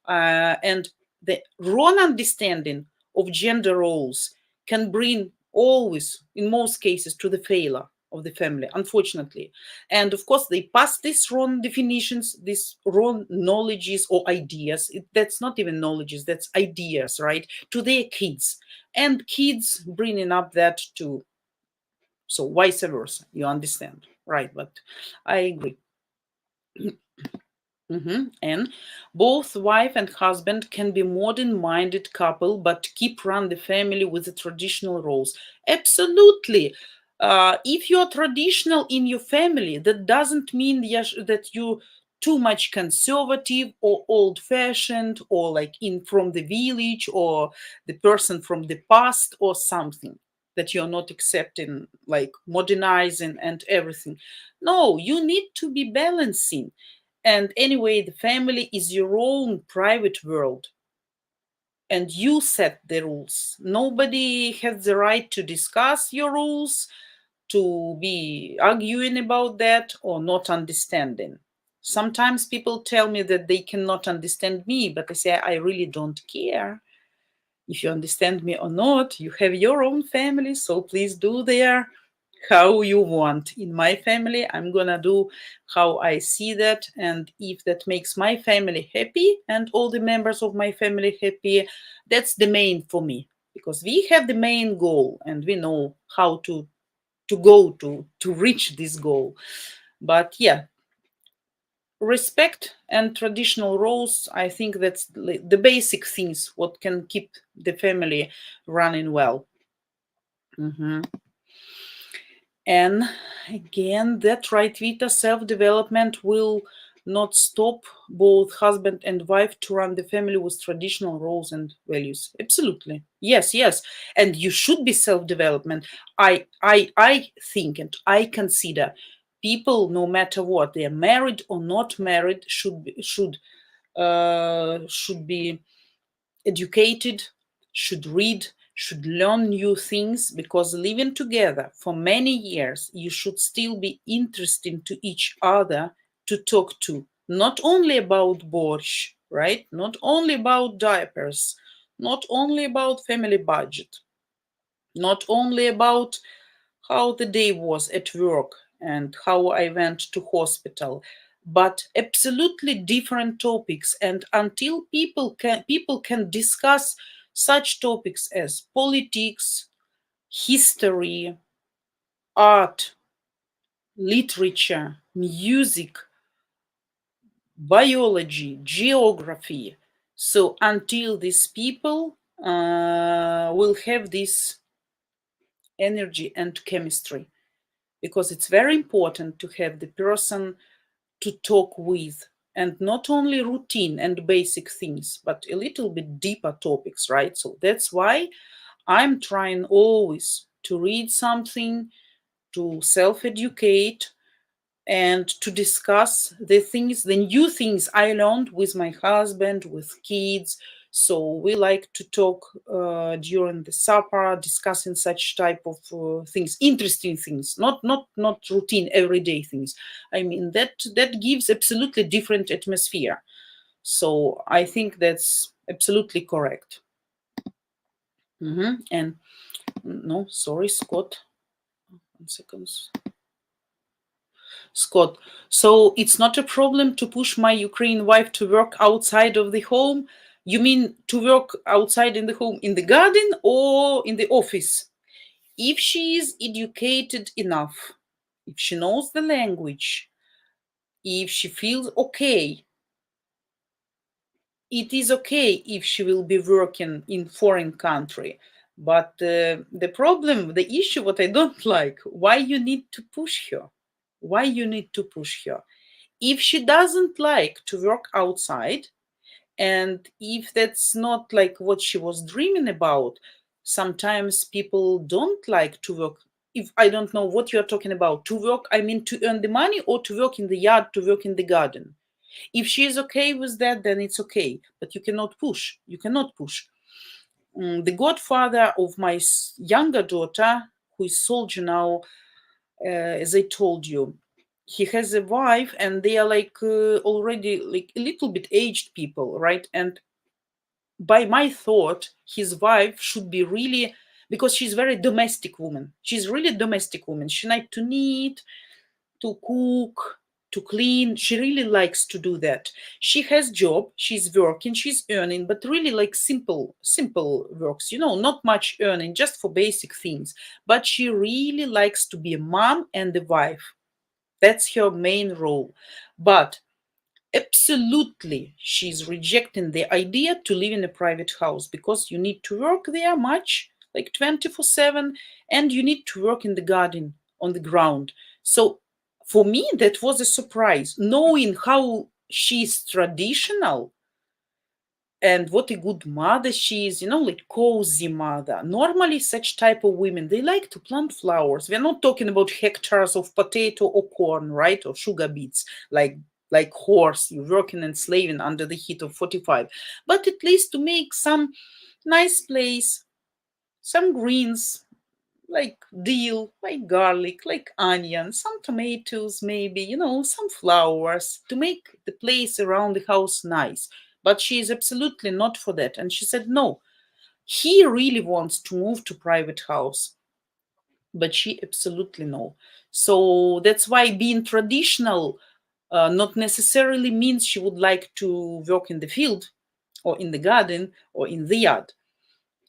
and the wrong understanding of gender roles can bring always, in most cases, to the failure of the family, unfortunately. And of course, they pass these wrong definitions, these wrong knowledges or ideas. That's not even knowledges, that's ideas, right? To their kids. And kids bringing up that too. So vice versa, you understand, right? But I agree. And both wife and husband can be modern-minded couple, but keep run the family with the traditional roles. Absolutely. If you're traditional in your family, that doesn't mean that you too much conservative or old-fashioned or like in from the village or the person from the past or something, that you're not accepting, like modernizing and everything. No, you need to be balancing. And anyway, the family is your own private world. And you set the rules. Nobody has the right to discuss your rules, to be arguing about that, or not understanding. Sometimes people tell me that they cannot understand me, but I say, I really don't care if you understand me or not. You have your own family, so please do there how you want. In my family, I'm gonna do how I see that, and if that makes my family happy and all the members of my family happy, that's the main for me, because we have the main goal and we know how to go to reach this goal. But yeah, respect and traditional roles, I think that's the basic things what can keep the family running well. And again, that right, Vita, self-development will not stop both husband and wife to run the family with traditional roles and values. Absolutely. Yes, yes. And you should be self-development. I think and I consider people, no matter what, they are married or not married, should be educated, should read, should learn new things, because living together for many years, you should still be interesting to each other to talk to. Not only about borscht, right? Not only about diapers, not only about family budget, not only about how the day was at work and how I went to hospital, but absolutely different topics. And until people can discuss such topics as politics, history, art, literature, music, biology, geography, so until these people will have this energy and chemistry, because it's very important to have the person to talk with, and not only routine and basic things, but a little bit deeper topics, right? So that's why I'm trying always to read something, to self educate, and to discuss the things, the new things I learned with my husband, with kids. So we like to talk during the supper, discussing such type of things, interesting things, not routine everyday things. I mean that gives absolutely different atmosphere. So I think that's absolutely correct. And no, sorry, Scott. 1 second. Scott, so it's not a problem to push my Ukrainian wife to work outside of the home? You mean to work outside in the home, in the garden or in the office? If she is educated enough, if she knows the language, if she feels okay, it is okay if she will be working in foreign country. But the problem, the issue, what I don't like, why you need to push her? Why you need to push her? If she doesn't like to work outside, and if that's not like what she was dreaming about, sometimes people don't like to work. If I don't know what you're talking about, to work, I mean to earn the money, or to work in the yard, to work in the garden. If she is okay with that, then it's okay, but you cannot push. You cannot push. The godfather of my younger daughter, who is soldier now, as I told you, he has a wife, and they are like already like a little bit aged people, right? And by my thought, his wife should be really, because she's very domestic woman. She's really domestic woman. She likes to knit, to cook, to clean. She really likes to do that. She has job, she's working, she's earning, but really like simple works, not much earning, just for basic things. But she really likes to be a mom and a wife. That's her main role. But absolutely, she's rejecting the idea to live in a private house, because you need to work there much, like 24/7, and you need to work in the garden, on the ground. So for me, that was a surprise, knowing how she's traditional and what a good mother she is, like cozy mother. Normally, such type of women, they like to plant flowers. We're not talking about hectares of potato or corn, right? Or sugar beets, like horse, you're working and slaving under the heat of 45. But at least to make some nice place, some greens, like dill, like garlic, like onion, some tomatoes, maybe, some flowers, to make the place around the house nice. But she is absolutely not for that. And she said, no, he really wants to move to private house, but she absolutely no. So that's why being traditional not necessarily means she would like to work in the field or in the garden or in the yard,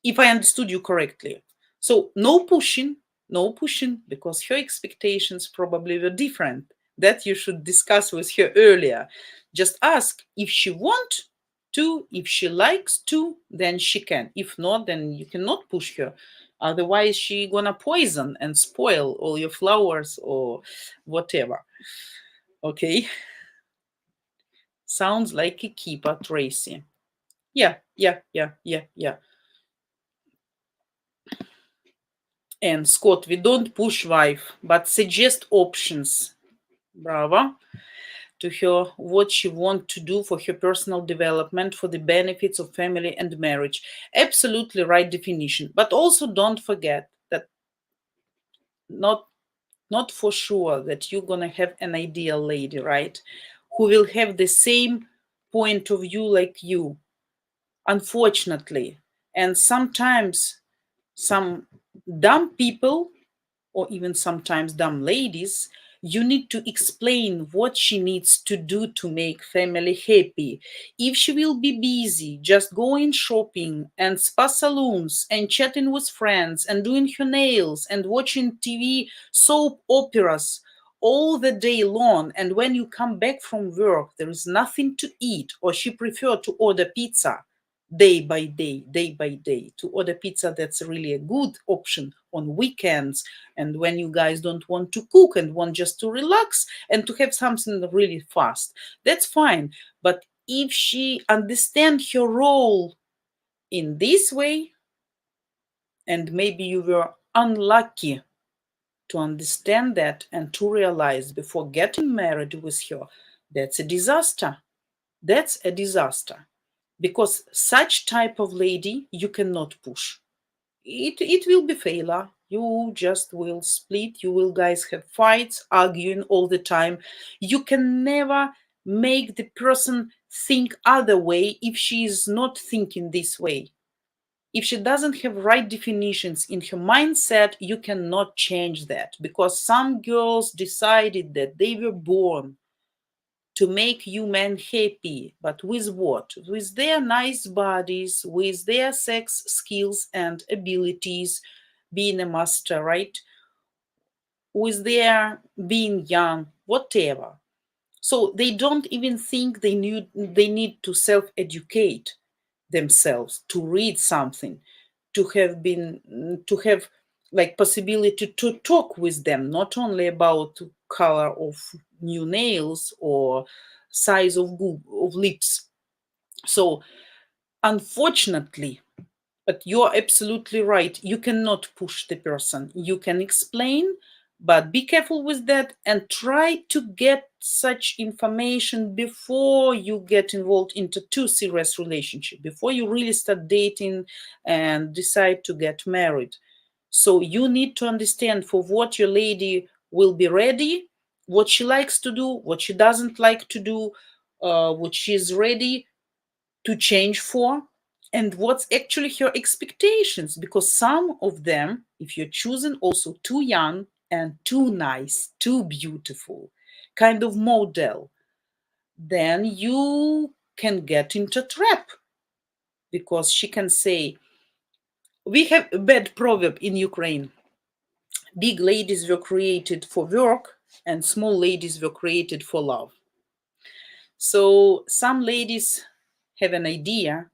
if I understood you correctly. So no pushing, because her expectations probably were different. That you should discuss with her earlier. Just ask if she wants to, if she likes to, then she can. If not, then you cannot push her. Otherwise, she gonna poison and spoil all your flowers or whatever. Okay. Sounds like a keeper, Tracy. Yeah. And Scott, we don't push wife, but suggest options. Bravo. To her what she want to do for her personal development for the benefits of family and marriage. Absolutely right definition. But also don't forget that not for sure that you're gonna have an ideal lady, right? Who will have the same point of view like you, unfortunately. And sometimes some dumb people, or even sometimes dumb ladies, you need to explain what she needs to do to make family happy. If she will be busy just going shopping and spa salons and chatting with friends and doing her nails and watching TV soap operas all the day long, and when you come back from work there is nothing to eat, or she prefer to order pizza day by day, to order pizza, that's really a good option on weekends, and when you guys don't want to cook and want just to relax and to have something really fast, that's fine. But if she understands her role in this way, and maybe you were unlucky to understand that and to realize before getting married with her, that's a disaster. That's a disaster. Because such type of lady you cannot push. It will be failure. You just will split. You will guys have fights, arguing all the time. You can never make the person think other way if she is not thinking this way. If she doesn't have right definitions in her mindset, you cannot change that, because some girls decided that they were born to make you men happy. But with what? With their nice bodies, with their sex skills and abilities, being a master, right? With their being young, whatever. So they don't even think they need to self-educate themselves, to read something, to have like possibility to talk with them, not only about color of new nails or size of lips. So unfortunately, but you're absolutely right, you cannot push the person. You can explain, but be careful with that and try to get such information before you get involved into too serious relationship, before you really start dating and decide to get married. So you need to understand for what your lady will be ready, what she likes to do, what she doesn't like to do, what she's ready to change for, and what's actually her expectations. Because some of them, if you're choosing also too young and too nice, too beautiful kind of model, then you can get into trap, because she can say, we have a bad proverb in Ukraine: big ladies were created for work and small ladies were created for love. So some ladies have an idea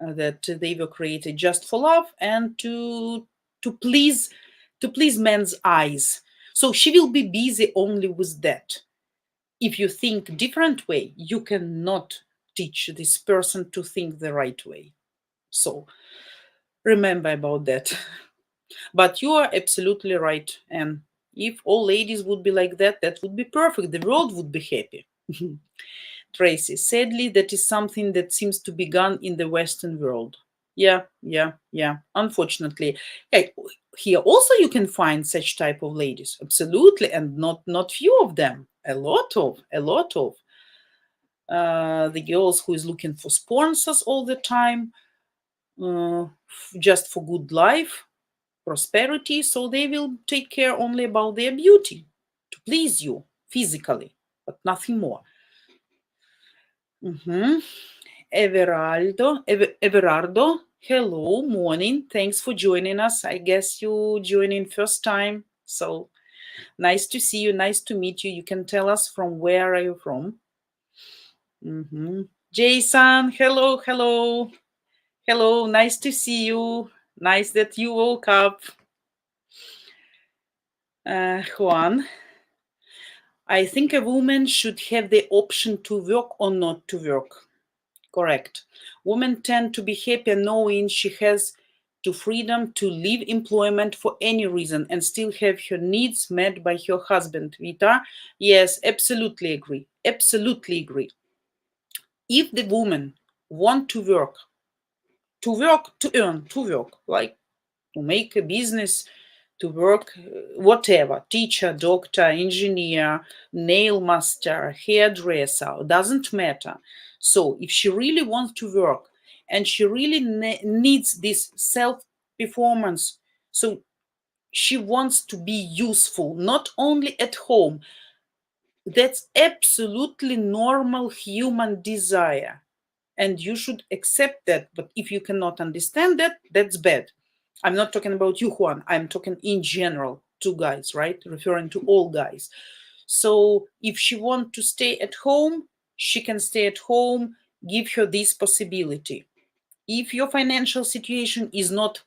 that they were created just for love and to please men's eyes. So she will be busy only with that. If you think different way, you cannot teach this person to think the right way. So remember about that. But you are absolutely right. And if all ladies would be like that, that would be perfect. The world would be happy. Tracy, sadly, that is something that seems to be gone in the Western world. Yeah. Unfortunately, yeah, here also you can find such type of ladies, absolutely, and not few of them. A lot of the girls who is looking for sponsors all the time, just for good life, prosperity. So they will take care only about their beauty to please you physically, but nothing more. Everardo, hello, morning. Thanks for joining us. I guess you joining first time. So nice to see you. Nice to meet you. You can tell us from where are you from. Jason, hello. Nice to see you. Nice that you woke up. Juan, I think a woman should have the option to work or not to work. Correct. Women tend to be happier knowing she has the freedom to leave employment for any reason and still have her needs met by her husband. Vita, yes, absolutely agree. Absolutely agree. If the woman want to earn, to work, like to make a business, to work, whatever, teacher, doctor, engineer, nail master, hairdresser, doesn't matter. So if she really wants to work and she really needs this self performance, so she wants to be useful, not only at home, that's absolutely normal human desire. And you should accept that. But if you cannot understand that, that's bad. I'm not talking about you, Juan. I'm talking in general to guys, right? Referring to all guys. So if she wants to stay at home, she can stay at home. Give her this possibility. If your financial situation is not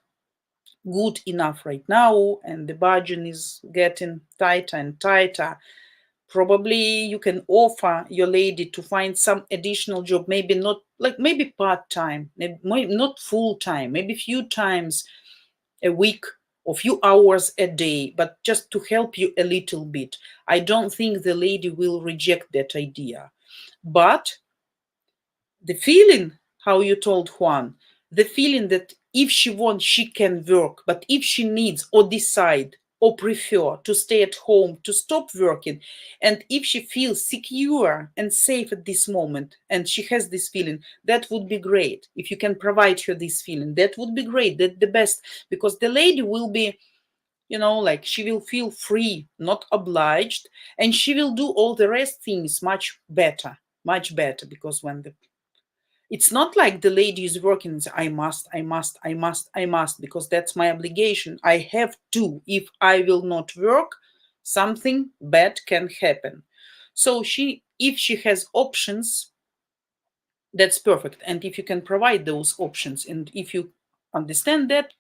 good enough right now and the budget is getting tighter and tighter, probably you can offer your lady to find some additional job, maybe not like maybe part-time, maybe not full-time, maybe few times a week or few hours a day, but just to help you a little bit. I don't think the lady will reject that idea. But the feeling, how you told Juan, the feeling that if she wants, she can work, but if she needs or decide or prefer to stay at home, to stop working, and if she feels secure and safe at this moment, and she has this feeling, that would be great. If you can provide her this feeling, that would be great. That's the best, because the lady will be, like she will feel free, not obliged, and she will do all the rest things much better, because when the it's not like the lady is working and say, I must, because that's my obligation. I have to. If I will not work, something bad can happen. So if she has options, that's perfect. And if you can provide those options, and if you understand that,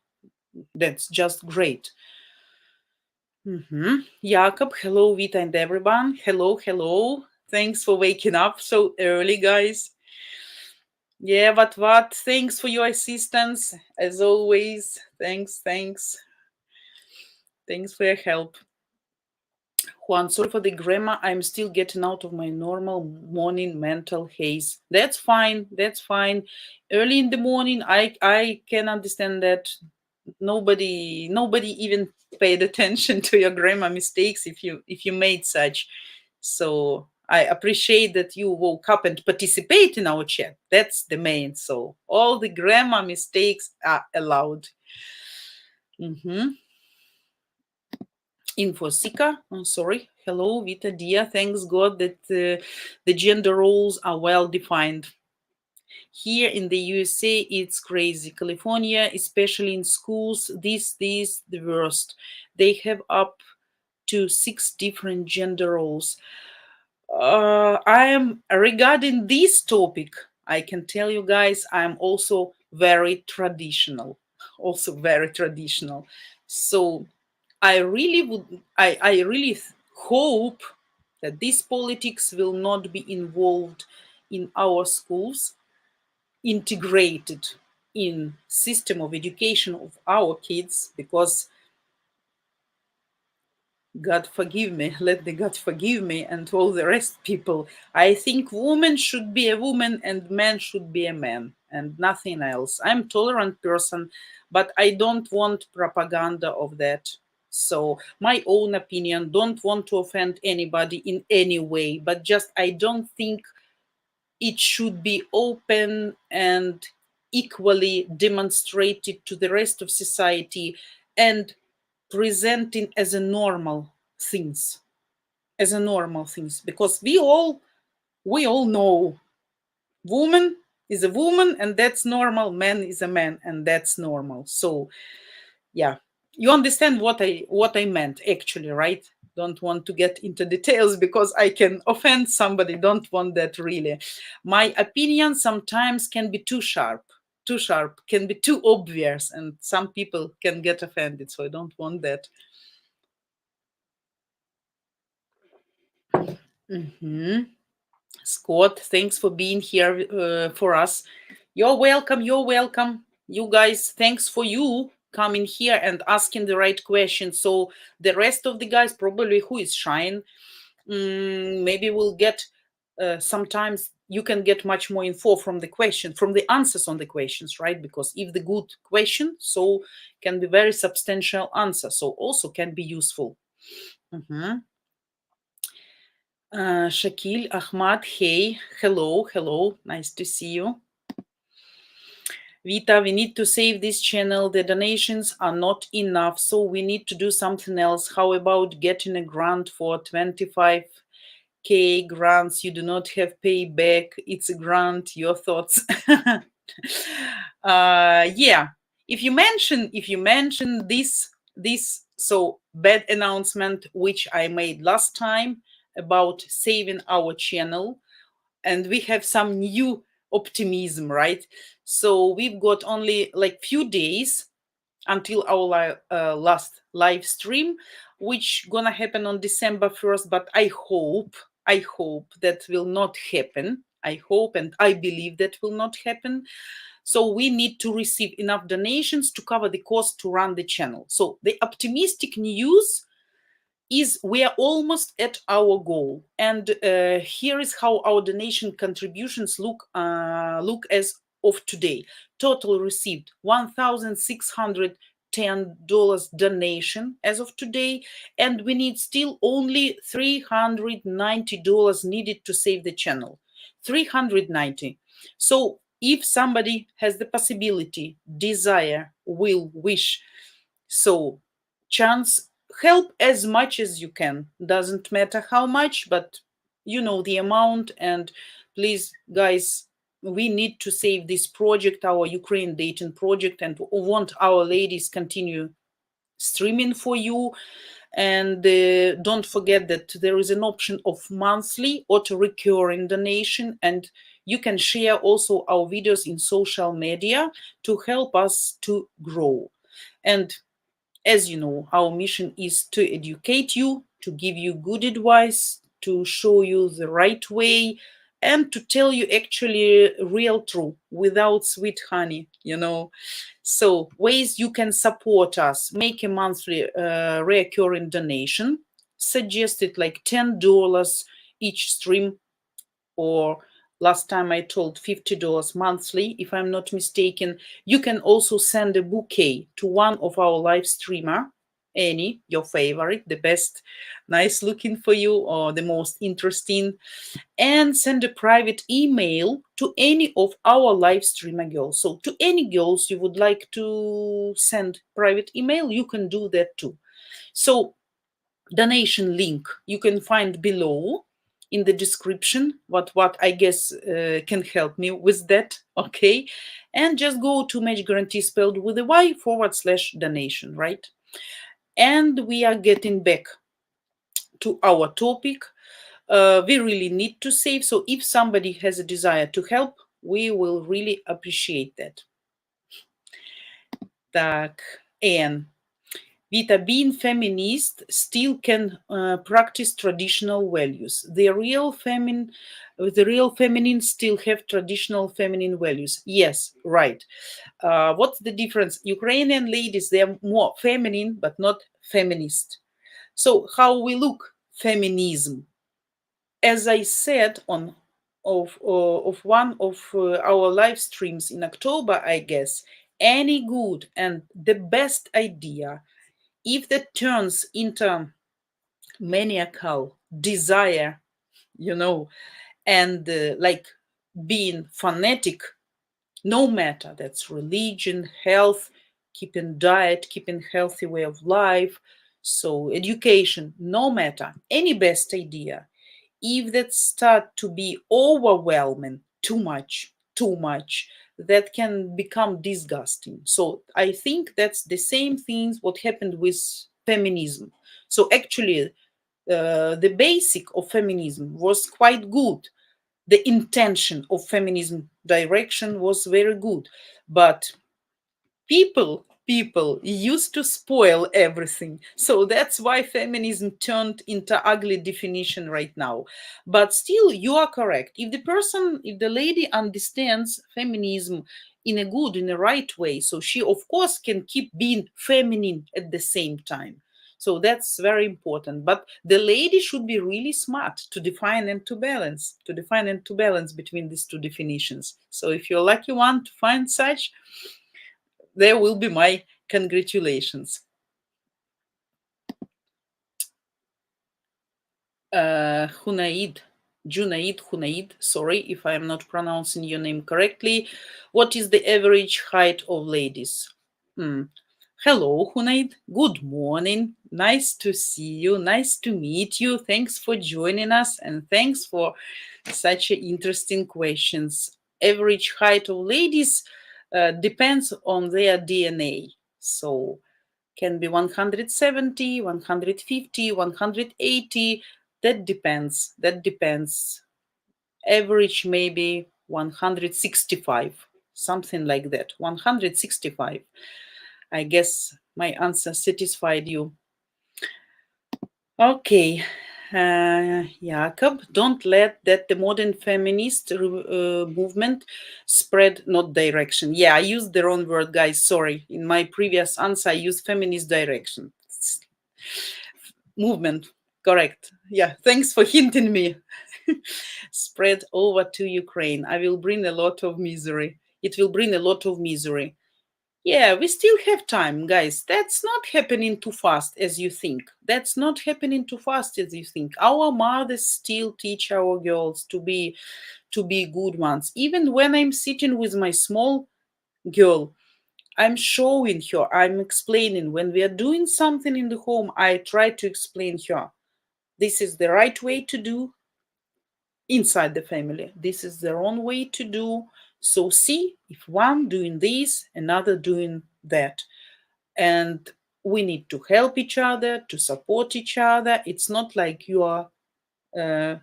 that's just great. Jakob, hello, Vita, and everyone. Hello. Thanks for waking up so early, guys. Yeah, but what? Thanks for your assistance, as always. Thanks. Thanks for your help. Juan, sorry for the grammar. I'm still getting out of my normal morning mental haze. That's fine. Early in the morning, I can understand that. Nobody even paid attention to your grammar mistakes if you made such. So I appreciate that you woke up and participate in our chat. That's the main. So all the grammar mistakes are allowed. Info seeker. Sorry. Hello, Vita, dear. Thanks God that the gender roles are well defined. Here in the USA, it's crazy. California, especially in schools, this the worst. They have up to 6 different gender roles. I am regarding this topic, I can tell you guys, I'm also very traditional. So I really hope that this politics will not be involved in our schools, integrated in system of education of our kids, because God forgive me, let the God forgive me and all the rest people. I think woman should be a woman and man should be a man and nothing else. I'm tolerant person, but I don't want propaganda of that. So my own opinion, don't want to offend anybody in any way, but just I don't think it should be open and equally demonstrated to the rest of society and presenting as a normal things, because we all know woman is a woman and that's normal, man is a man and that's normal. So yeah, you understand what I meant actually, right? Don't want to get into details because I can offend somebody. Don't want that really. My opinion sometimes can be too sharp, can be too obvious, and some people can get offended. So I don't want that. Mhm. Scott, thanks for being here for us. You're welcome. You're welcome. You guys, thanks for you coming here and asking the right questions. So the rest of the guys, probably who is shying, maybe we'll get sometimes you can get much more info from the question, from the answers on the questions, right? Because if the good question, so can be very substantial answer, so also can be useful. Shakil, Ahmad, hey, hello, nice to see you. Vita, we need to save this channel. The donations are not enough, so we need to do something else. How about getting a grant for 25K grants? You do not have payback. It's a grant. Your thoughts? Yeah. If you mention this so bad announcement which I made last time about saving our channel, and we have some new optimism, right? So we've got only like few days until our last live stream, which gonna happen on December 1st, but I hope that will not happen. I hope and I believe that will not happen. So we need to receive enough donations to cover the cost to run the channel. So the optimistic news is we are almost at our goal, and here is how our donation contributions look as of today. Total received $1,610 donation as of today, and we need still only $390 needed to save the channel. 390. So if somebody has the possibility, desire, will, wish, so chance, help as much as you can. Doesn't matter how much, but you know the amount. And please, guys, we need to save this project, our Ukraine dating project, and want our ladies continue streaming for you. And don't forget that there is an option of monthly or to recurring donation, and you can share also our videos in social media to help us to grow. And as you know, our mission is to educate you, to give you good advice, to show you the right way, and to tell you actually real truth without sweet honey, you know. So ways you can support us: make a monthly recurring donation, suggested like $10 each stream, or last time I told $50 monthly, if I'm not mistaken. You can also send a bouquet to one of our live streamer, any, your favorite, the best, nice looking for you, or the most interesting, and send a private email to any of our live streamer girls. So to any girls you would like to send private email, you can do that too. So donation link you can find below in the description, what I guess can help me with that, okay? And just go to Match Guarantee spelled with a Y /donation, right? And we are getting back to our topic. We really need to save. So if somebody has a desire to help, we will really appreciate that. Так, and Vita, being feminist still can practice traditional values. The real feminine still have traditional feminine values. Yes, right. What's the difference? Ukrainian ladies, they're more feminine, but not feminist. So how we look feminism? As I said on of one of our live streams in October, I guess, any good and the best idea, if that turns into maniacal desire, you know, and like being fanatic, no matter that's religion, health, keeping diet, keeping healthy way of life, so education, no matter, any best idea, if that start to be overwhelming, too much, that can become disgusting. So I think that's the same things what happened with feminism. So actually the basic of feminism was quite good. The intention of feminism direction was very good, but people people used to spoil everything. So that's why feminism turned into ugly definition right now. But still, you are correct. If the lady understands feminism in a good, in a right way, so she of course can keep being feminine at the same time. So that's very important. But the lady should be really smart to define and to balance between these two definitions. So if you're lucky one to find such, there will be my congratulations. Junaid, sorry if I am not pronouncing your name correctly. What is the average height of ladies? Hello, Hunaid. Good morning. Nice to see you. Nice to meet you. Thanks for joining us and thanks for such interesting questions. Average height of ladies depends on their DNA. So can be 170, 150, 180. That depends. Average maybe 165, something like that. 165. I guess my answer satisfied you. Okay. Jakob, don't let that the modern feminist movement spread, not direction. Yeah, I used the wrong word, guys. Sorry. In my previous answer, I used feminist direction. Movement. Correct. Yeah, thanks for hinting me. Spread over to Ukraine. I will bring a lot of misery. It will bring a lot of misery. Yeah, we still have time, guys. That's not happening too fast as you think. That's not happening too fast as you think. Our mothers still teach our girls to be good ones. Even when I'm sitting with my small girl, I'm showing her, I'm explaining. When we are doing something in the home, I try to explain her. This is the right way to do inside the family. This is the wrong way to do. So see, if one doing this, another doing that. And we need to help each other, to support each other. It's not like you are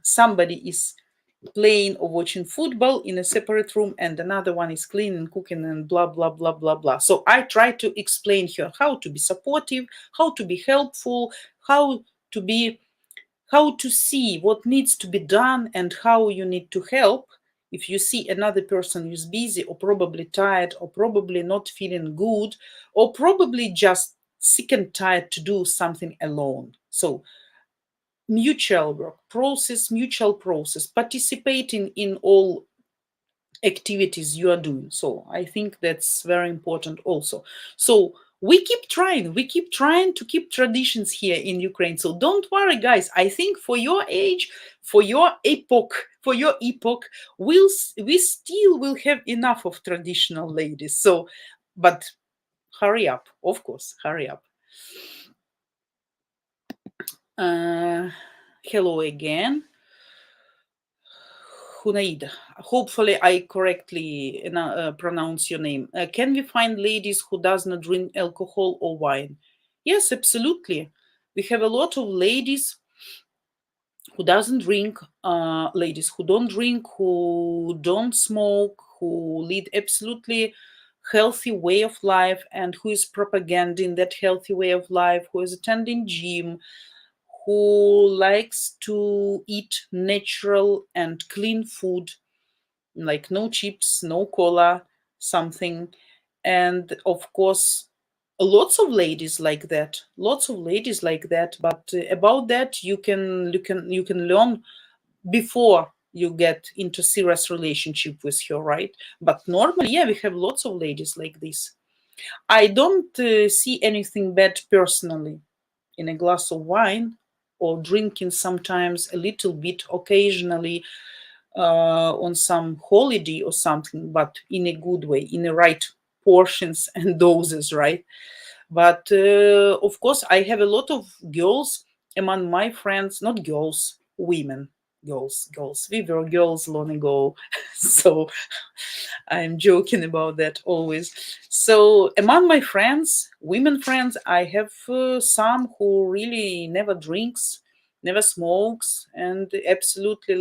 somebody is playing or watching football in a separate room and another one is cleaning, cooking, and blah blah blah blah blah. So I try to explain here how to be supportive, how to be helpful, how to see what needs to be done and how you need to help. If you see another person who's busy or probably tired or probably not feeling good or probably just sick and tired to do something alone. So mutual work process, mutual process, participating in all activities you are doing. So I think that's very important also. So we keep trying to keep traditions here in Ukraine. So don't worry, guys. I think for your age, for your epoch, we still will have enough of traditional ladies. So, but hurry up, of course, hurry up. Hello again. Hunaid, hopefully I correctly pronounce your name. Can we find ladies who does not drink alcohol or wine? Yes, absolutely. We have a lot of ladies who doesn't drink, ladies who don't drink, who don't smoke, who lead absolutely healthy way of life and who is propagating that healthy way of life, who is attending gym, who likes to eat natural and clean food, like no chips, no cola, something. And of course, lots of ladies like that. But about that, you can learn before you get into serious relationship with her, right? But normally, yeah, we have lots of ladies like this. I don't see anything bad personally in a glass of wine or drinking sometimes a little bit occasionally on some holiday or something, but in a good way, in the right portions and doses, right? But of course, I have a lot of girls among my friends, not girls, women, girls. We were girls long ago, so I'm joking about that always. So among my friends, women friends, I have some who really never drinks, never smokes, and absolutely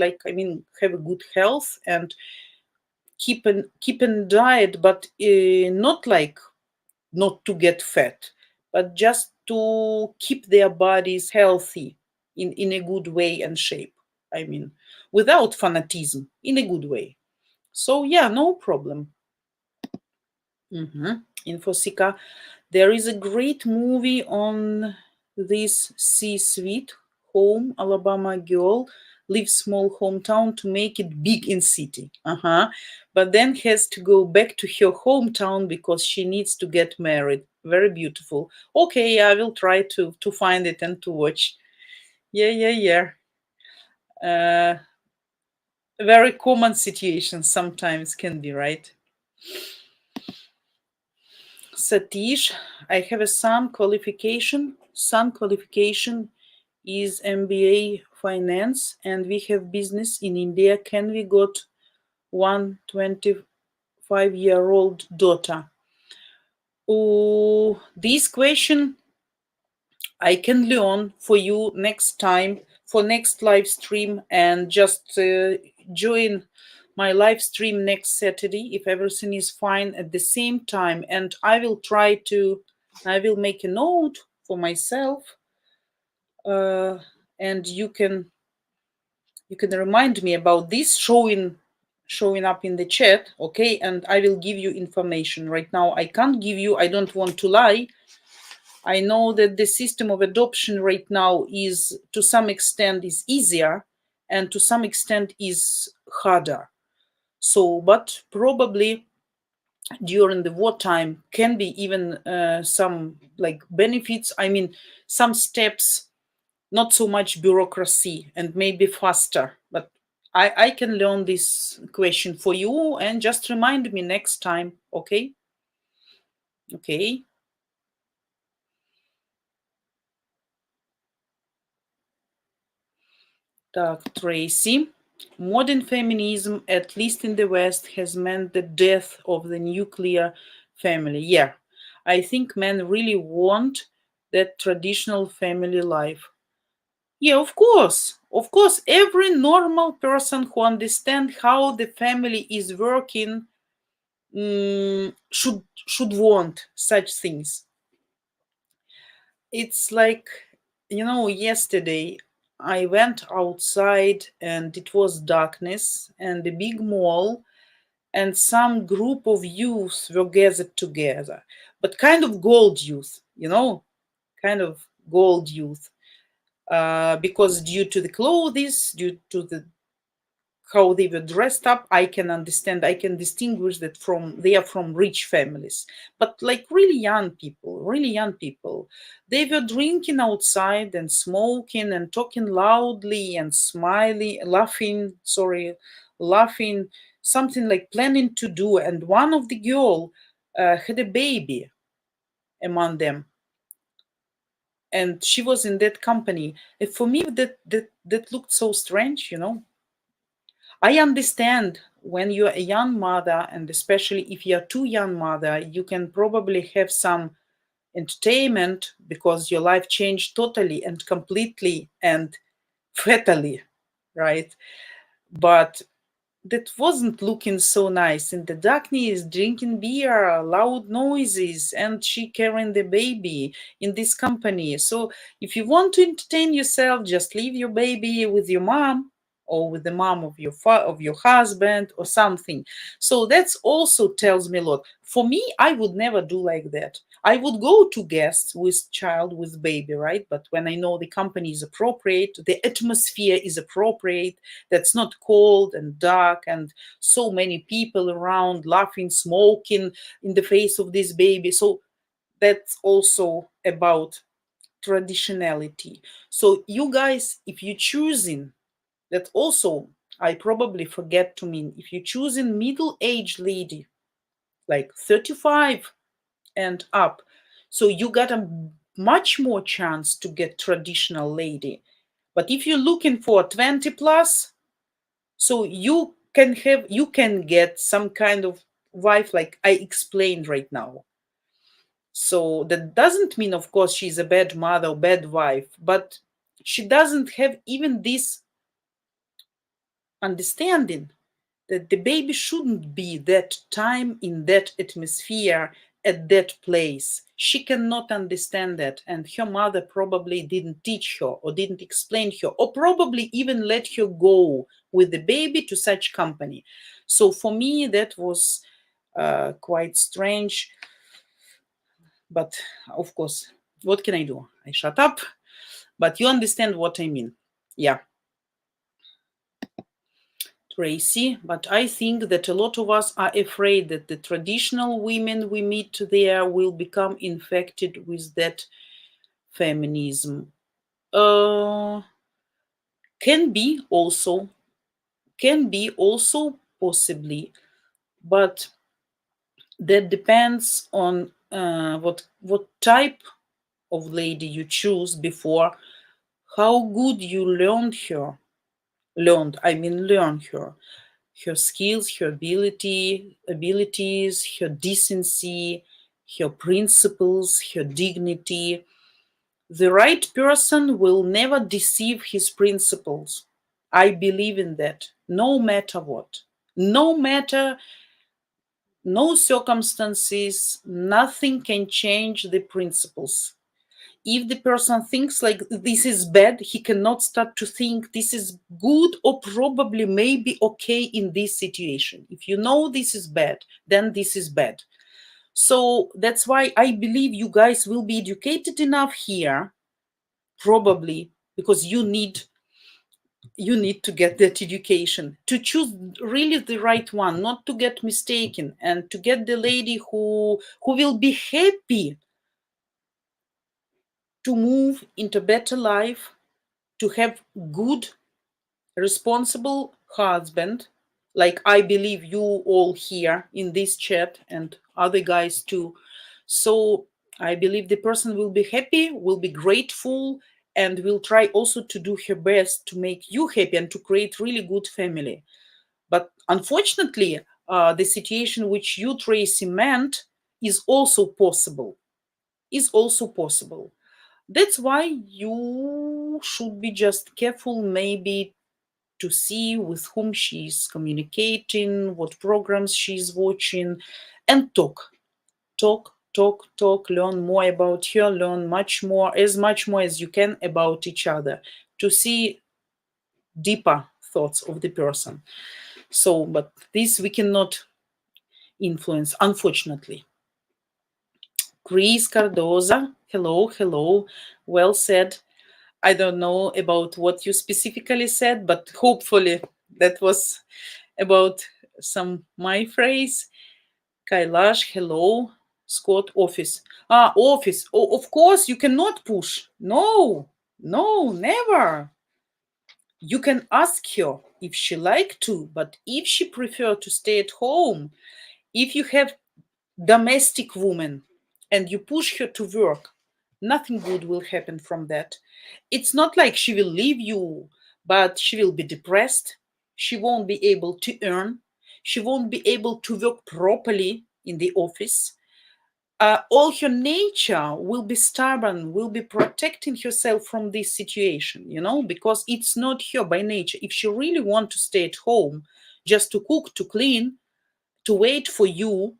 have a good health and keep an diet, but not like not to get fat, but just to keep their bodies healthy in a good way and shape. I mean, without fanatism, in a good way. So yeah, no problem. Infosika. There is a great movie on this C-suite home Alabama girl leaves small hometown to make it big in city. But then has to go back to her hometown because she needs to get married. Very beautiful. Okay, I will try to find it and to watch. Yeah. Very common situation sometimes can be, right? Satish, I have a son qualification. Son qualification is MBA finance, and we have business in India. Can we got 125-year-old daughter? Oh, this question I can learn for you next time for next live stream, and just join my live stream next Saturday if everything is fine at the same time. And I will make a note for myself, and you can remind me about this showing up in the chat, okay? And I will give you information. Right now I can't give you, I don't want to lie. I know that the system of adoption right now is to some extent is easier and to some extent is harder. So, but probably during the wartime can be even some like benefits. I mean, some steps, not so much bureaucracy and maybe faster. But I can learn this question for you and just remind me next time, okay? Okay. Tracy, modern feminism, at least in the West, has meant the death of the nuclear family. Yeah, I think men really want that traditional family life. Yeah, of course. Of course, every normal person who understands how the family is working should want such things. It's like, yesterday I went outside and it was darkness and the big mall, and some group of youth were gathered together, but kind of gold youth, kind of gold youth, because due to the clothes, due to the how they were dressed up, I can understand, I can distinguish that they are from rich families. But like really young people, they were drinking outside and smoking and talking loudly and smiling, laughing, something like planning to do. And one of the girl had a baby among them, and she was in that company. And for me, that looked so strange. I understand when you're a young mother, and especially if you're too young mother, you can probably have some entertainment because your life changed totally and completely and fatally, right? But that wasn't looking so nice. In the darkness, drinking beer, loud noises, and she carrying the baby in this company. So if you want to entertain yourself, just leave your baby with your mom or with the mom of your husband or something. So that's also tells me a lot. For me, I would never do like that. I would go to guests with child, with baby, right? But when I know the company is appropriate, the atmosphere is appropriate, that's not cold and dark and so many people around laughing, smoking in the face of this baby. So that's also about traditionality. So you guys, if you're choosing that, also I probably forget to mean, if you're choosing middle-aged lady like 35 and up, so you got a much more chance to get traditional lady. But if you're looking for 20 plus, so you can get some kind of wife like I explained right now. So that doesn't mean, of course, she's a bad mother or bad wife, but she doesn't have even this understanding that the baby shouldn't be that time in that atmosphere at that place. She cannot understand that, and her mother probably didn't teach her or didn't explain her, or probably even let her go with the baby to such company. So for me, that was quite strange. But of course, what can I do? I shut up. But you understand what I mean. Yeah. Tracy, but I think that a lot of us are afraid that the traditional women we meet there will become infected with that feminism. Uh, can be also, possibly, but that depends on what type of lady you choose before, how good you learn her skills, her abilities, her decency, her principles, her dignity. The right person will never deceive his principles. I believe in that, no matter what. No circumstances, nothing can change the principles. If the person thinks like this is bad, he cannot start to think this is good or probably maybe okay in this situation. If you know this is bad, then this is bad. So that's why I believe you guys will be educated enough here, probably because you need to get that education to choose really the right one, not to get mistaken, and to get the lady who will be happy to move into better life, to have good, responsible husband, like I believe you all here in this chat and other guys too. So I believe the person will be happy, will be grateful, and will try also to do her best to make you happy and to create really good family. But unfortunately, the situation which you, Tracy, meant is also possible. That's why you should be just careful, maybe, to see with whom she's communicating, what programs she's watching, and talk, learn more about her, learn much more as you can about each other, to see deeper thoughts of the person. So, but this we cannot influence, unfortunately. Chris Cardoza, hello, well said. I don't know about what you specifically said, but hopefully that was about some my phrase. Kailash, hello. Scott, office. Office. Oh, of course, you cannot push. No, never. You can ask her if she like to, but if she prefer to stay at home, if you have domestic woman and you push her to work, nothing good will happen from that. It's not like she will leave you, but she will be depressed. She won't be able to earn. She won't be able to work properly in the office. All her nature will be stubborn, will be protecting herself from this situation, because it's not her by nature. If she really want to stay at home, just to cook, to clean, to wait for you,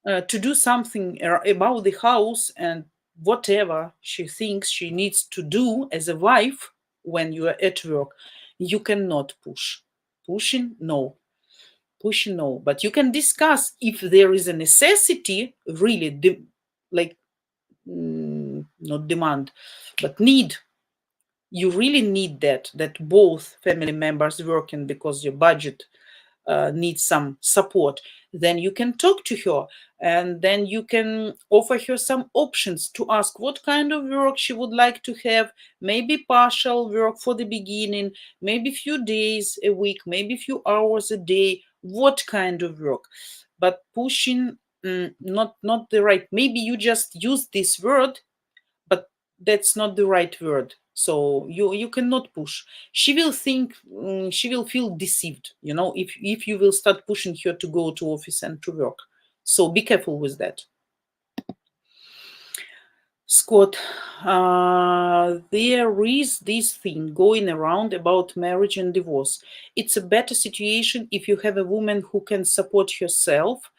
to do something about the house and whatever she thinks she needs to do as a wife when you are at work, you cannot push. Pushing, no. But you can discuss if there is a necessity, really, not demand, but need. You really need that both family members working because your budget needs some support. Then you can talk to her, and then you can offer her some options to ask what kind of work she would like to have. Maybe partial work for the beginning, maybe few days a week, maybe few hours a day, what kind of work. But pushing, not the right. Maybe you just use this word, but that's not the right word. So you cannot push. She will think, she will feel deceived, if you will start pushing her to go to office and to work. So be careful with that. Scott, there is this thing going around about marriage and divorce. It's a better situation if you have a woman who can support herself.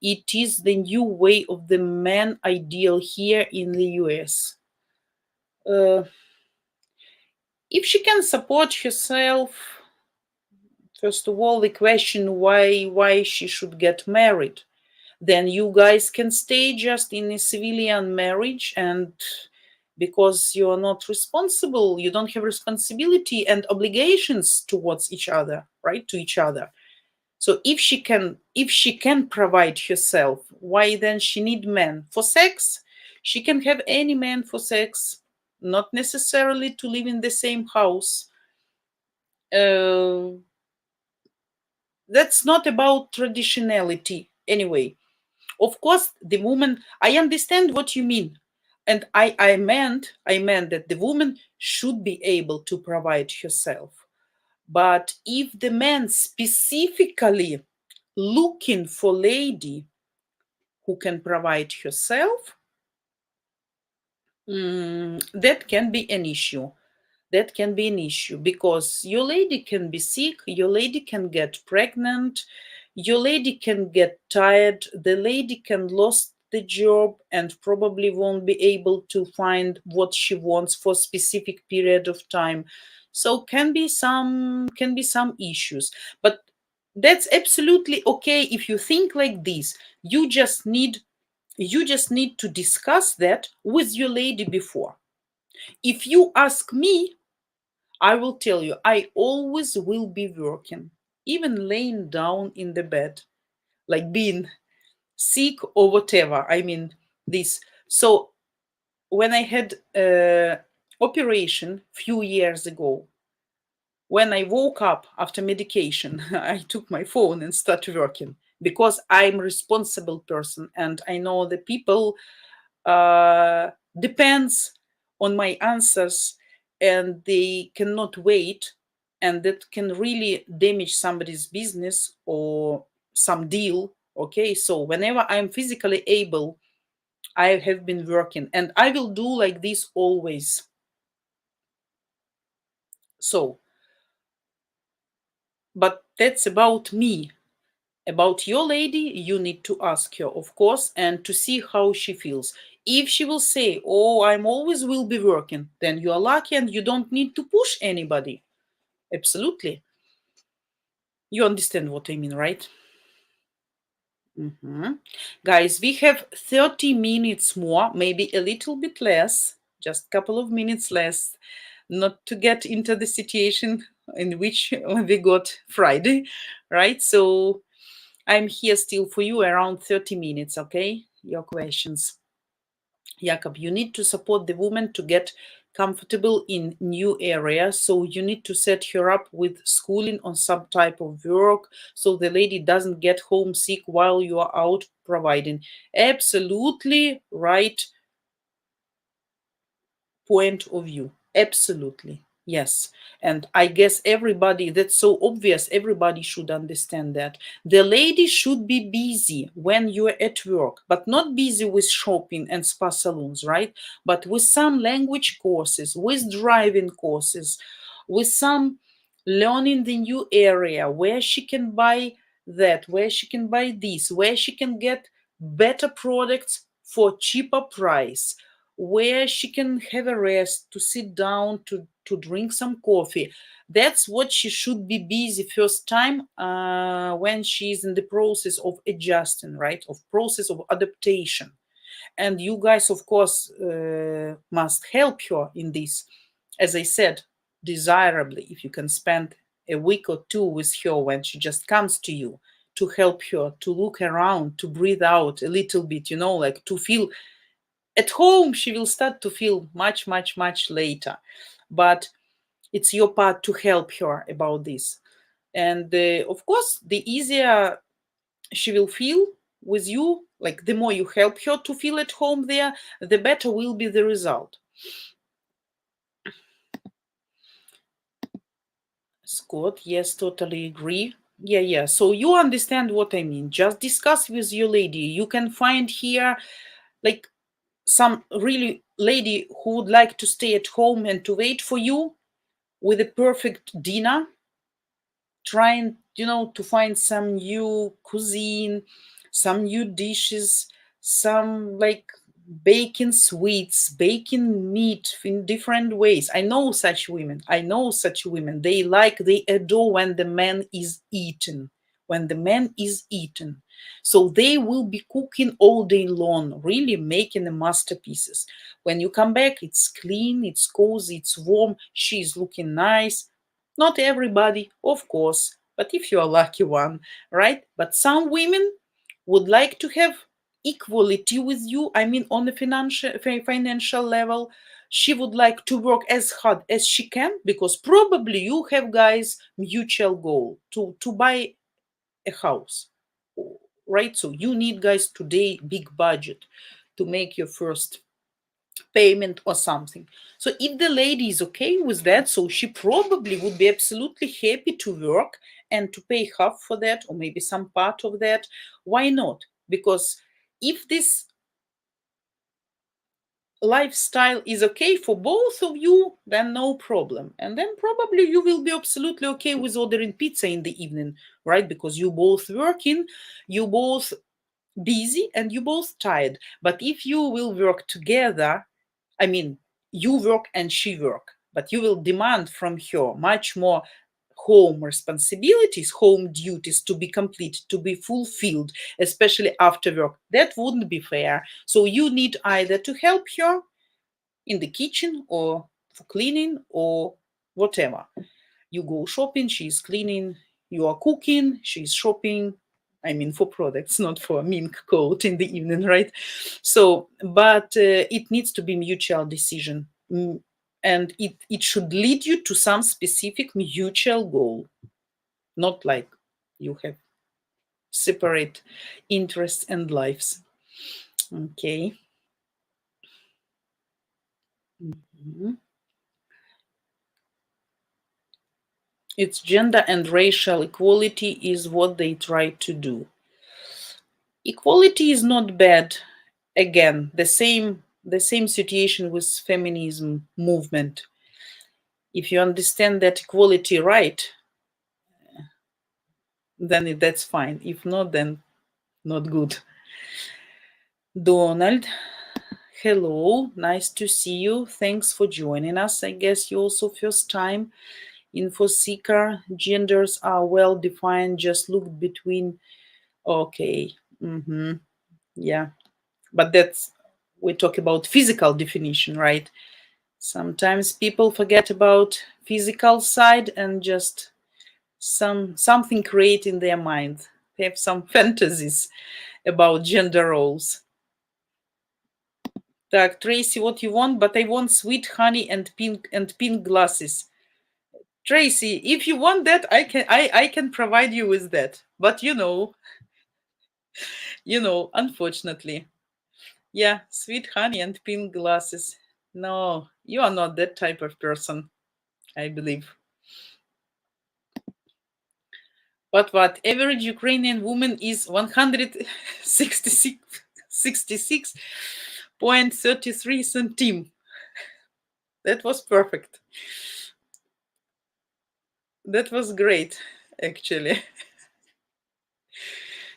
it is the new way of the man ideal here in the US. If she can support herself, first of all, the question why she should get married, then you guys can stay just in a civilian marriage, and because you are not responsible, you don't have responsibility and obligations towards each other, right, to each other. So if she can provide herself, why then she need men for sex? She can have any man for sex, not necessarily to live in the same house. That's not about traditionality anyway. Of course, the woman, I understand what you mean. And I meant that the woman should be able to provide herself. But if the man specifically looking for lady who can provide herself, that can be an issue. That can be an issue because your lady can be sick, your lady can get pregnant, your lady can get tired, the lady can lose the job and probably won't be able to find what she wants for a specific period of time. So can be some issues, but that's absolutely okay if you think like this. You just need to discuss that with your lady before. If you ask me, I will tell you, I always will be working, even laying down in the bed, like being sick or whatever. I mean, this. So when I had operation few years ago, when I woke up after medication, I took my phone and started working because I'm responsible person and I know the people depends on my answers and they cannot wait, and that can really damage somebody's business or some deal. Okay, so whenever I'm physically able, I have been working and I will do like this always. So, but that's about me. About your lady, you need to ask her, of course, and to see how she feels. If she will say, "Oh, I'm always will be working," then you are lucky and you don't need to push anybody. Absolutely. You understand what I mean, right? Guys, we have 30 minutes more, maybe a little bit less, just a couple of minutes less, not to get into the situation in which we got Friday, right? So I'm here still for you around 30 minutes, okay? Your questions. Jakob, you need to support the woman to get comfortable in new area. So you need to set her up with schooling on some type of work so the lady doesn't get homesick while you are out providing. Absolutely right point of view. Absolutely. Yes. And I guess everybody, that's so obvious, everybody should understand that. The lady should be busy when you're at work, but not busy with shopping and spa salons, right? But with some language courses, with driving courses, with some learning the new area where she can buy that, where she can buy this, where she can get better products for cheaper price, where she can have a rest, to sit down, to drink some coffee. That's what she should be busy first time when she's in the process of adjusting, right? Of process of adaptation. And you guys, of course, must help her in this. As I said, desirably, if you can spend a week or two with her when she just comes to you, to help her to look around, to breathe out a little bit, like to feel at home. She will start to feel much, much, much later. But it's your part to help her about this. And of course, the easier she will feel with you, like the more you help her to feel at home there, the better will be the result. Scott, yes, totally agree. Yeah. So you understand what I mean. Just discuss with your lady. You can find here like some really lady who would like to stay at home and to wait for you with a perfect dinner, trying to find some new cuisine, some new dishes, some like baking sweets, baking meat in different ways. I know such women. They adore when the man is eaten. When the man is eaten. So they will be cooking all day long, really making the masterpieces. When you come back, it's clean, it's cozy, it's warm, she's looking nice. Not everybody, of course, but if you're a lucky one, right? But some women would like to have equality with you. I mean, on the financial level, she would like to work as hard as she can, because probably you have, guys, mutual goal to buy a house, right? So you need, guys, today big budget to make your first payment or something. So if the lady is okay with that, so she probably would be absolutely happy to work and to pay half for that, or maybe some part of that. Why not? Because if this lifestyle is okay for both of you, then no problem. And then probably you will be absolutely okay with ordering pizza in the evening, right? Because you both working, you both busy, and you both tired. But if you will work together, I mean, you work and she work, but you will demand from her much more home responsibilities, home duties to be complete, to be fulfilled, especially after work. That wouldn't be fair. So you need either to help her in the kitchen or for cleaning or whatever. You go shopping, she's cleaning, you are cooking, she's shopping. I mean, for products, not for a mink coat in the evening, right? So, but it needs to be mutual decision. And it should lead you to some specific mutual goal, not like you have separate interests and lives. Okay. Mhm. It's gender and racial equality is what they try to do. Equality is not bad. Again, the same situation with feminism movement. If you understand that equality right, then that's fine. If not, then not good. Donald, hello, nice to see you. Thanks for joining us. I guess you also first time. Info seeker, genders are well defined. Just look between. Okay. Yeah. But we talk about physical definition, right? Sometimes people forget about physical side and just something create in their mind. They have some fantasies about gender roles. Так, Tracy, what you want? But I want sweet honey and pink glasses. Tracy, if you want that, I can provide you with that. But unfortunately. Yeah, sweet honey and pink glasses. No, you are not that type of person, I believe. But what? Average Ukrainian woman is 166.33 centim. That was perfect. That was great, actually.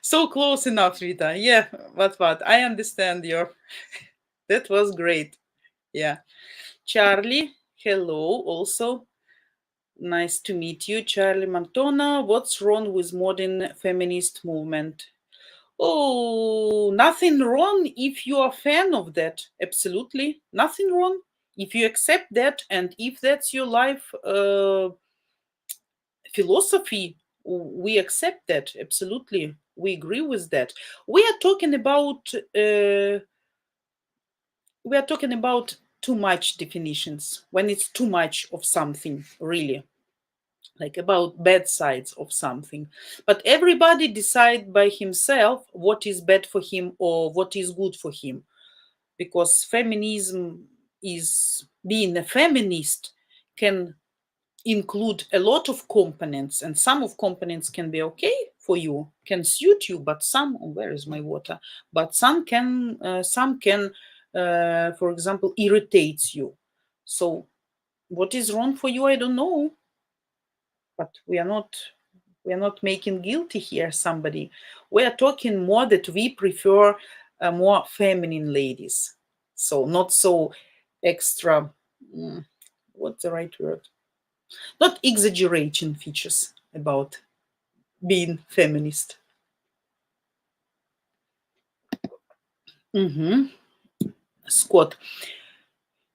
So close enough, Rita. Yeah, what? I understand your. That was great. Yeah. Charlie, hello, also. Nice to meet you, Charlie Montona. What's wrong with modern feminist movement? Oh, nothing wrong if you are a fan of that. Absolutely. Nothing wrong. If you accept that and if that's your life philosophy, we accept that. Absolutely. We agree with that. We are talking about too much definitions, when it's too much of something, really, like about bad sides of something. But everybody decide by himself what is bad for him or what is good for him, because feminism is, being a feminist can include a lot of components, and some of components can be okay for you, can suit you, but where is my water, but some can for example, irritates you. So what is wrong for you, I don't know, but we are not We are not making guilty here somebody. We are talking more that we prefer more feminine ladies. So not so extra, what's the right word? Not exaggerating features about being feminist. Scott.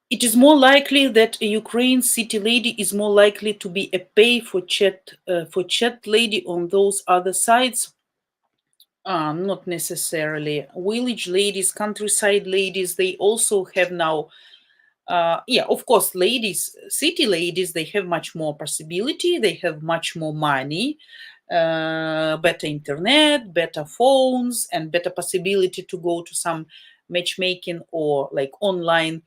It is more likely that a Ukraine city lady is more likely to be a pay for chat lady on those other sides. Not necessarily. Village ladies, countryside ladies, they also have now, yeah, of course, ladies, city ladies, they have much more possibility, they have much more money, better internet, better phones, and better possibility to go to some matchmaking or like online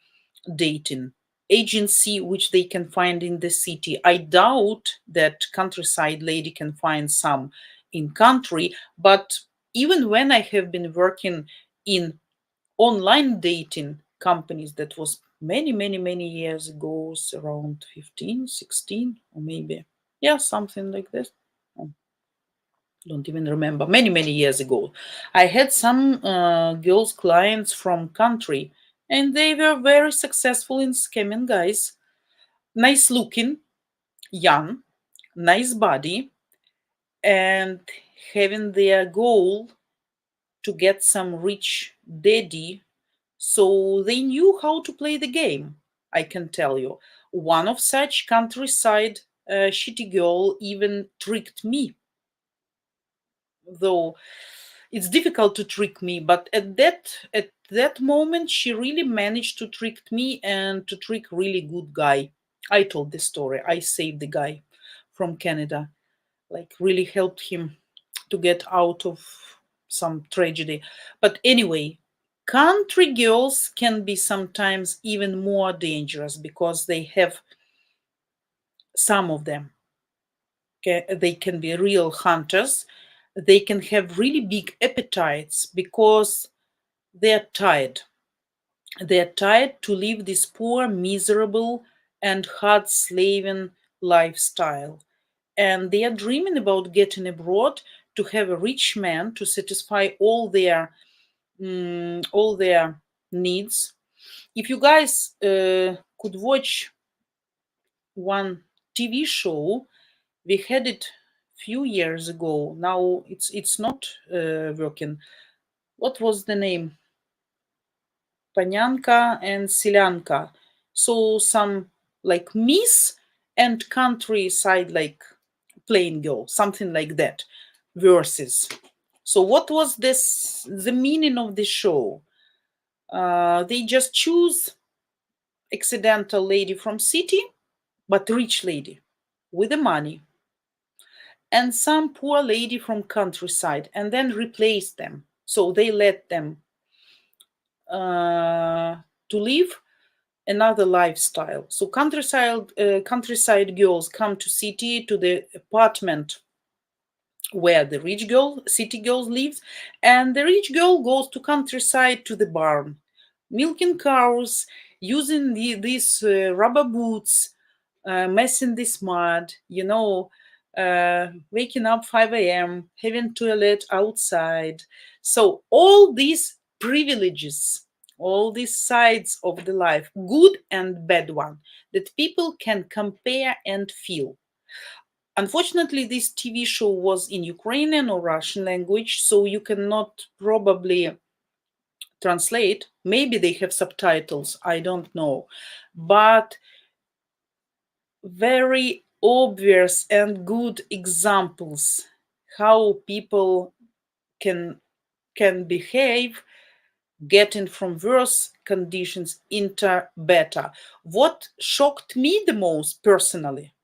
dating agency which they can find in the city. I doubt that countryside lady can find some in country, but even when I have been working in online dating companies, that was many years ago, around 15, 16, or maybe, yeah, something like this. Don't even remember, many years ago. I had some girls clients from country, and they were very successful in scamming guys. Nice looking, young, nice body, and having their goal to get some rich daddy. So they knew how to play the game, I can tell you. One of such countryside shitty girl even tricked me, though it's difficult to trick me, but at that moment she really managed to trick me and to trick really good guy. I told the story. I saved the guy from Canada, like really helped him to get out of some tragedy. But anyway, country girls can be sometimes even more dangerous because they have, some of them, they can be real hunters. They can have really big appetites because they're tired. They're tired to live this poor, miserable, and hard slaving lifestyle. And they are dreaming about getting abroad to have a rich man to satisfy all their needs. If you guys could watch one TV show, we had it few years ago. Now it's not working. What was the name? Panyanka and Silyanka. So some like Miss and countryside like plain girl, something like that. Verses. So what was the meaning of the show? They just choose accidental lady from city, but rich lady with the money, and some poor lady from countryside, and then replace them. So they let them to live another lifestyle. So countryside girls come to city, to the apartment where the rich girl, city girls lives, and the rich girl goes to countryside to the barn, milking cows, using these rubber boots, messing this mud, waking up 5 a.m., having toilet outside. So all these privileges, all these sides of the life, good and bad one, that people can compare and feel. Unfortunately, this TV show was in Ukrainian or Russian language, so you cannot probably translate. Maybe they have subtitles, I don't know. But very obvious and good examples how people can behave, getting from worse conditions into better. What shocked me the most personally,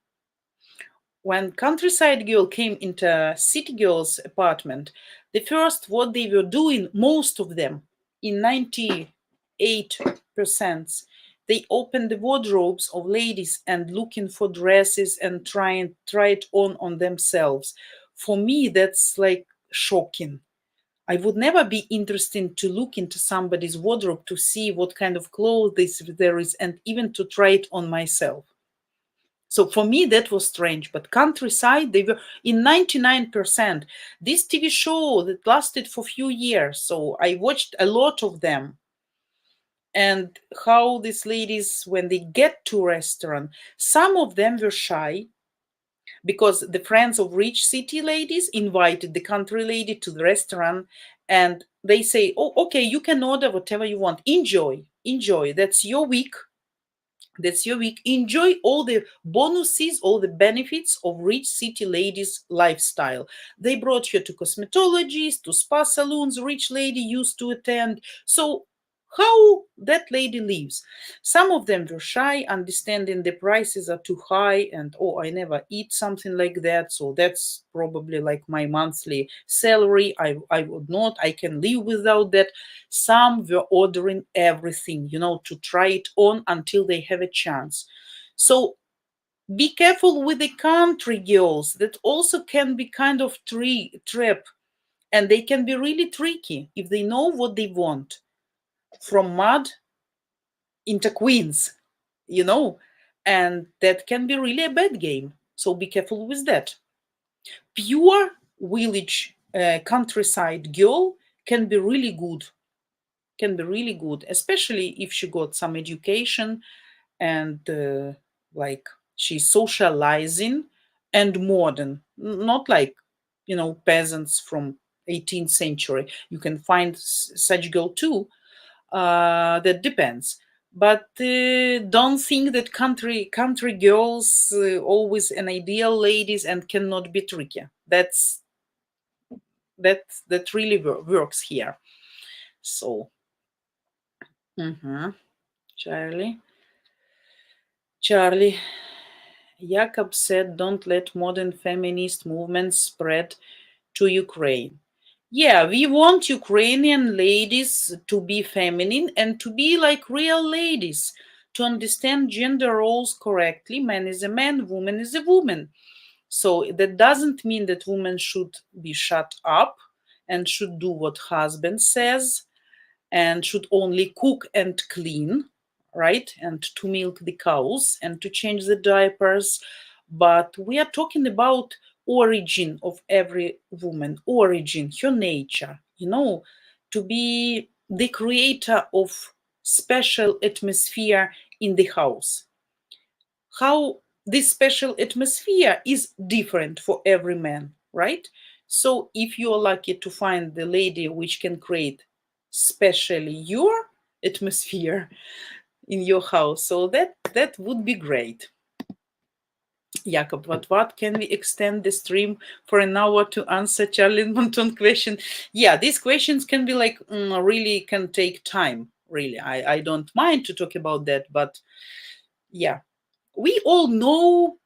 when countryside girl came into city girl's apartment, the first what they were doing, most of them, in 98%, they opened the wardrobes of ladies and looking for dresses and try it on themselves. For me, that's like shocking. I would never be interested to look into somebody's wardrobe to see what kind of clothes there is, and even to try it on myself. So for me, that was strange. But countryside, they were in 99%. This TV show that lasted for a few years. So I watched a lot of them. And how these ladies, when they get to a restaurant, some of them were shy because the friends of rich city ladies invited the country lady to the restaurant, and they say, oh, okay, you can order whatever you want. Enjoy. That's your week. Enjoy all the bonuses, all the benefits of rich city ladies' lifestyle. They brought her to cosmetologists, to spa salons rich lady used to attend. So how that lady lives. Some of them were shy, understanding the prices are too high, and oh, I never eat something like that, so that's probably like my monthly salary. I would not, I can live without that. Some were ordering everything, to try it on until they have a chance. So be careful with the country girls. That also can be kind of trap, and they can be really tricky if they know what they want. From mud into queens, and that can be really a bad game. So be careful with that. Pure village countryside girl can be really good, especially if she got some education and like she's socializing and modern, not like peasants from 18th century. You can find such girl too. That depends. But don't think that country girls always an ideal ladies and cannot be tricky. That really works here. So, Charlie, Jacob said, "Don't let modern feminist movements spread to Ukraine." Yeah, we want Ukrainian ladies to be feminine and to be like real ladies, to understand gender roles correctly. Man is a man, woman is a woman. So that doesn't mean that women should be shut up and should do what husband says and should only cook and clean, right? And to milk the cows and to change the diapers. But we are talking about origin of every woman, origin, her nature, to be the creator of special atmosphere in the house. How this special atmosphere is different for every man, right? So if you're lucky to find the lady which can create specially your atmosphere in your house, so that would be great. Jakob, what can we extend the stream for an hour to answer Charlie Monton question? Yeah, these questions can be like really can take time. Really, I don't mind to talk about that, but yeah, we all know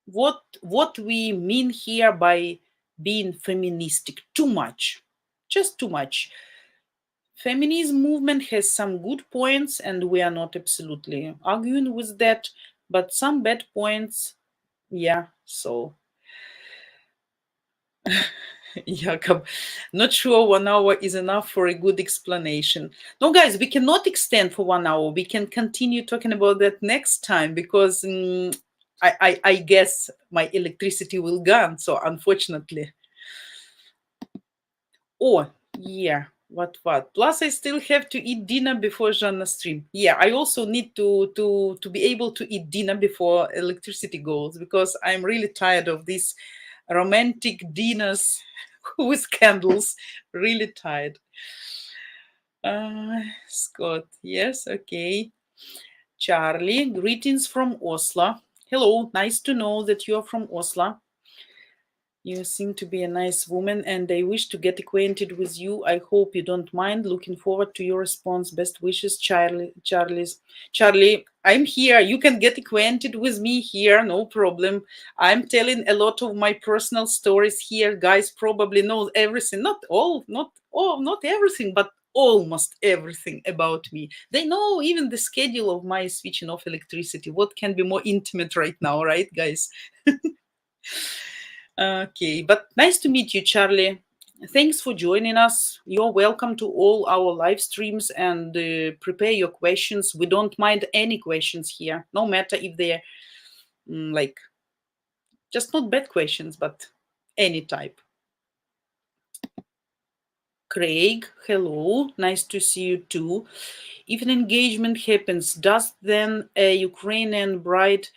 what we mean here by being feministic. Too much, just too much. Feminism movement has some good points, and we are not absolutely arguing with that, but some bad points. Yeah, so Jakob, not sure 1 hour is enough for a good explanation. No, guys, we cannot extend for 1 hour. We can continue talking about that next time because I guess my electricity will gone. So unfortunately. Oh, yeah. What? Plus, I still have to eat dinner before Jana stream. Yeah, I also need to be able to eat dinner before electricity goes because I'm really tired of these romantic dinners with candles. Really tired. Scott, yes, okay. Charlie, greetings from Oslo. Hello, nice to know that you are from Oslo. You seem to be a nice woman and I wish to get acquainted with you. I hope you don't mind. Looking forward to your response. Best wishes, Charlie, I'm here. You can get acquainted with me here. No problem. I'm telling a lot of my personal stories here. Guys probably know everything. Not everything, but almost everything about me. They know even the schedule of my switching off electricity. What can be more intimate right now, right, guys? Okay, but nice to meet you, Charlie. Thanks for joining us. You're welcome to all our live streams and prepare your questions. We don't mind any questions here, no matter if they're like just not bad questions, but any type. Craig, hello, nice to see you too. If an engagement happens, does then a Ukrainian bride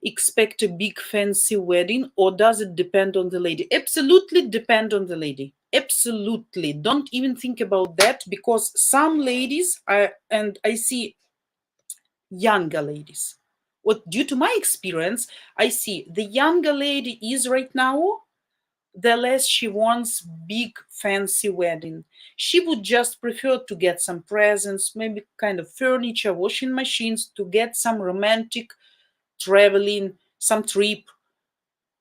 expect a big fancy wedding, or does it depend on the lady? Absolutely depend on the lady. Absolutely. Don't even think about that, because some ladies are, and I see younger ladies. What, due to my experience, I see the younger lady is right now, the less she wants big fancy wedding. She would just prefer to get some presents, maybe kind of furniture, washing machines, to get some romantic traveling, some trip,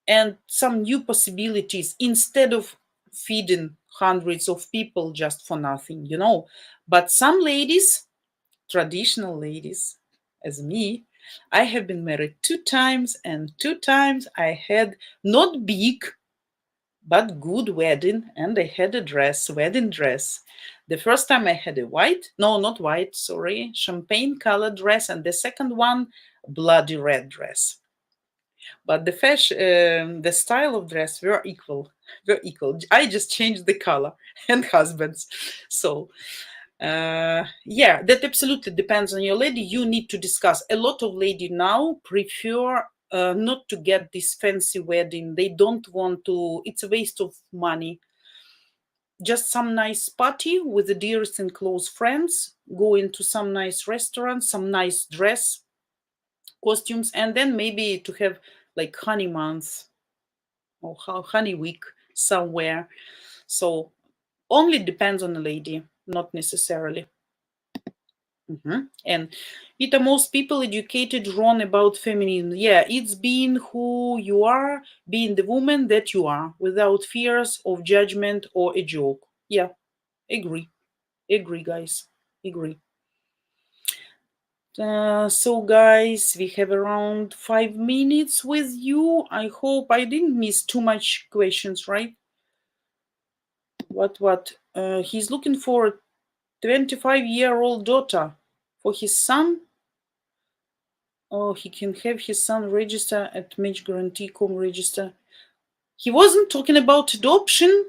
and some new possibilities, instead of feeding hundreds of people just for nothing. But some ladies, traditional ladies, as me, I have been married 2 times, and 2 times I had not big but good wedding, and I had a dress, wedding dress. The first time I had a white, no, not white, sorry, champagne colored dress, and the second one, bloody red dress. But the fashion, the style of dress were equal, were equal. I just changed the color and husbands. So yeah, that absolutely depends on your lady. You need to discuss. A lot of lady now prefer not to get this fancy wedding. They don't want to. It's a waste of money. Just some nice party with the dearest and close friends, go into some nice restaurant, some nice dress, costumes, and then maybe to have like honey month or honey week somewhere. So only depends on the lady, not necessarily. And it are most people educated wrong about feminism. Yeah, it's being who you are, being the woman that you are, without fears of judgment or a joke. Yeah, agree. Agree, guys. Agree. So, guys, we have around 5 minutes with you. I hope I didn't miss too much questions, right? What? He's looking for a 25-year-old daughter for his son. Oh, he can have his son register at match guarantee.com register. He wasn't talking about adoption.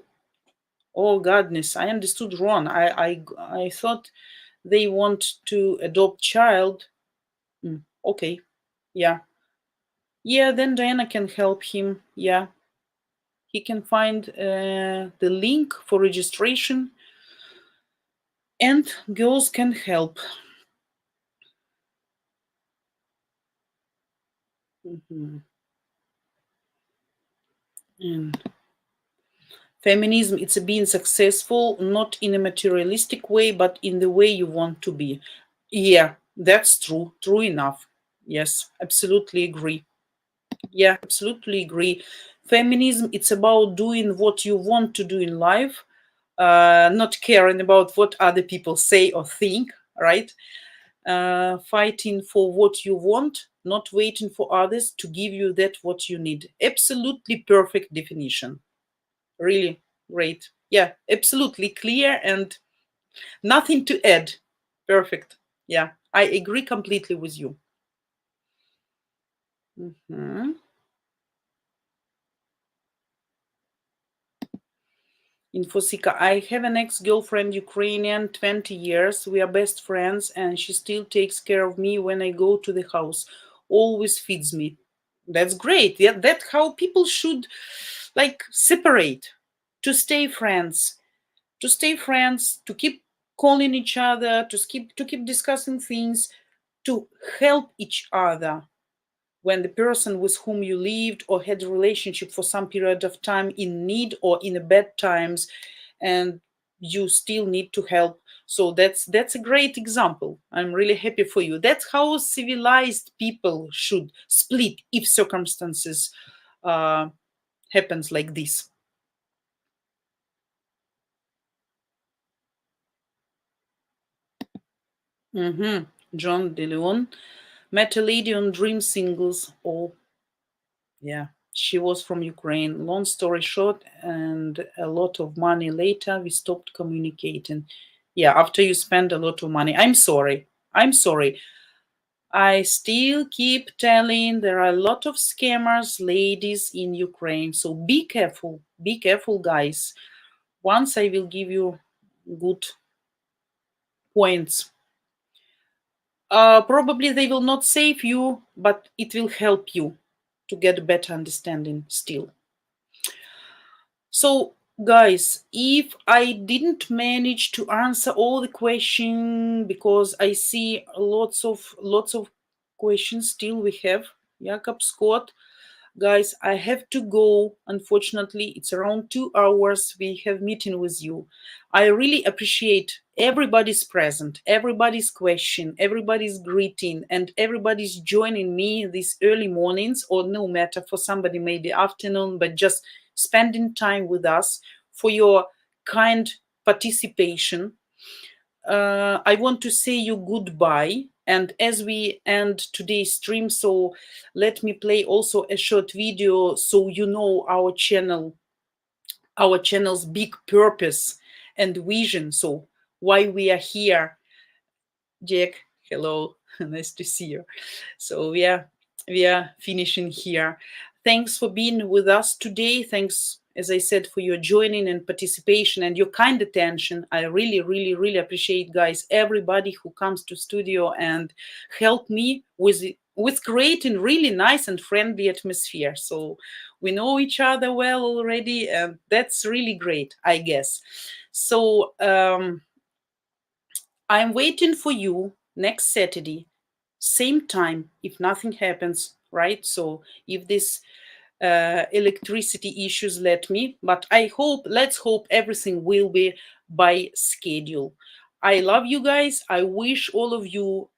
Oh, goodness, I understood wrong. I thought they want to adopt child. Okay, yeah. Yeah, then Diana can help him. Yeah. He can find the link for registration, and girls can help. And feminism, it's being successful, not in a materialistic way, but in the way you want to be. Yeah, that's true. True enough. Yes, absolutely agree. Yeah, absolutely agree. Feminism, it's about doing what you want to do in life, not caring about what other people say or think, right? Fighting for what you want, not waiting for others to give you that what you need. Absolutely perfect definition. Really great. Yeah, absolutely clear and nothing to add. Perfect. Yeah, I agree completely with you. Infosika, I have an ex-girlfriend, Ukrainian, 20 years. We are best friends, and she still takes care of me when I go to the house. Always feeds me. That's great. Yeah, that's how people should like separate, to stay friends, to keep calling each other, to keep discussing things, to help each other when the person with whom you lived or had a relationship for some period of time in need or in a bad times, and you still need to help. So that's a great example. I'm really happy for you. That's how civilized people should split if circumstances happens like this. John De Leon met a lady on Dream Singles. Oh, yeah. She was from Ukraine. Long story short, and a lot of money later, we stopped communicating. Yeah, after you spend a lot of money. I'm sorry. I'm sorry. I still keep telling there are a lot of scammers, ladies in Ukraine. So be careful, guys. Once I will give you good points. Probably they will not save you, but it will help you to get a better understanding still. So, guys, if I didn't manage to answer all the questions, because I see lots of questions still we have. Jacob Scott, guys, I have to go. Unfortunately, it's around 2 hours. We have meeting with you. I really appreciate everybody's present, everybody's question, everybody's greeting, and everybody's joining me these early mornings, or no matter for somebody maybe afternoon, but just spending time with us, for your kind participation. I want to say you goodbye. And as we end today's stream, so let me play also a short video so you know our channel's big purpose and vision. So why we are here. Jack, hello, nice to see you. So we are finishing here. Thanks for being with us today. Thanks, as I said, for your joining and participation and your kind attention. I really appreciate, guys, everybody who comes to studio and help me with creating really nice and friendly atmosphere. So we know each other well already, and that's really great, I guess. So I'm waiting for you next Saturday, same time, if nothing happens, right? So if this electricity issues let me, but let's hope everything will be by schedule. I love you guys. I wish all of you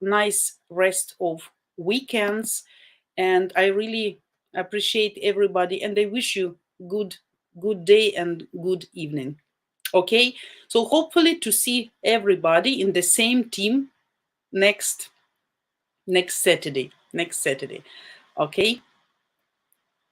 nice rest of weekends, and I really appreciate everybody, and I wish you good day and good evening. Okay, so hopefully to see everybody in the same team next Saturday. Okay,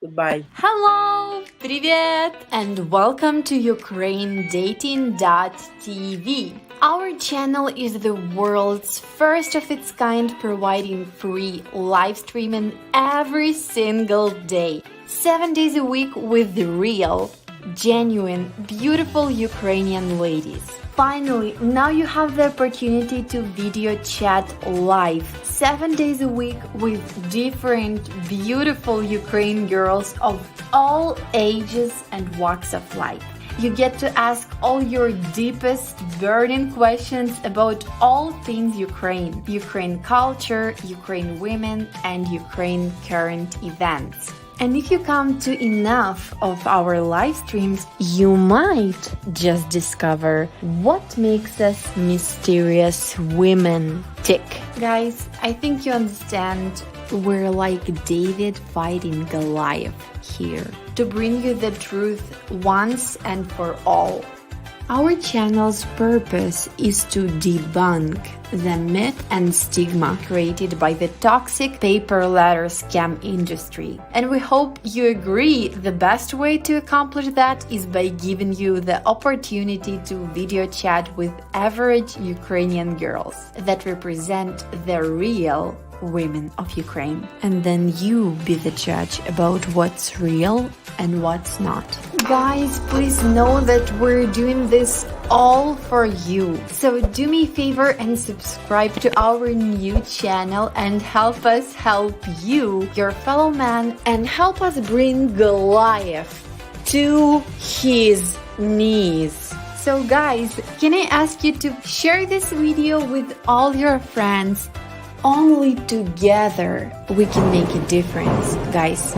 goodbye. Hello, привет, and welcome to UkraineDating.tv. Our channel is the world's first of its kind, providing free live streaming every single day, 7 days a week with the real, genuine, beautiful Ukrainian ladies. Finally, now you have the opportunity to video chat live 7 days a week with different beautiful Ukrainian girls of all ages and walks of life. You get to ask all your deepest burning questions about all things Ukraine, Ukraine culture, Ukraine women, and Ukraine current events. And if you come to enough of our live streams, you might just discover what makes us mysterious women tick. Guys, I think you understand we're like David fighting Goliath here to bring you the truth once and for all. Our channel's purpose is to debunk the myth and stigma created by the toxic paper letter scam industry. And we hope you agree the best way to accomplish that is by giving you the opportunity to video chat with average Ukrainian girls that represent the real women of Ukraine. And then you be the judge about what's real and what's not. Guys, please know that we're doing this all for you. So do me a favor and subscribe to our new channel and help us help you, your fellow man, and help us bring Goliath to his knees. So guys, can I ask you to share this video with all your friends? Only together we can make a difference, guys.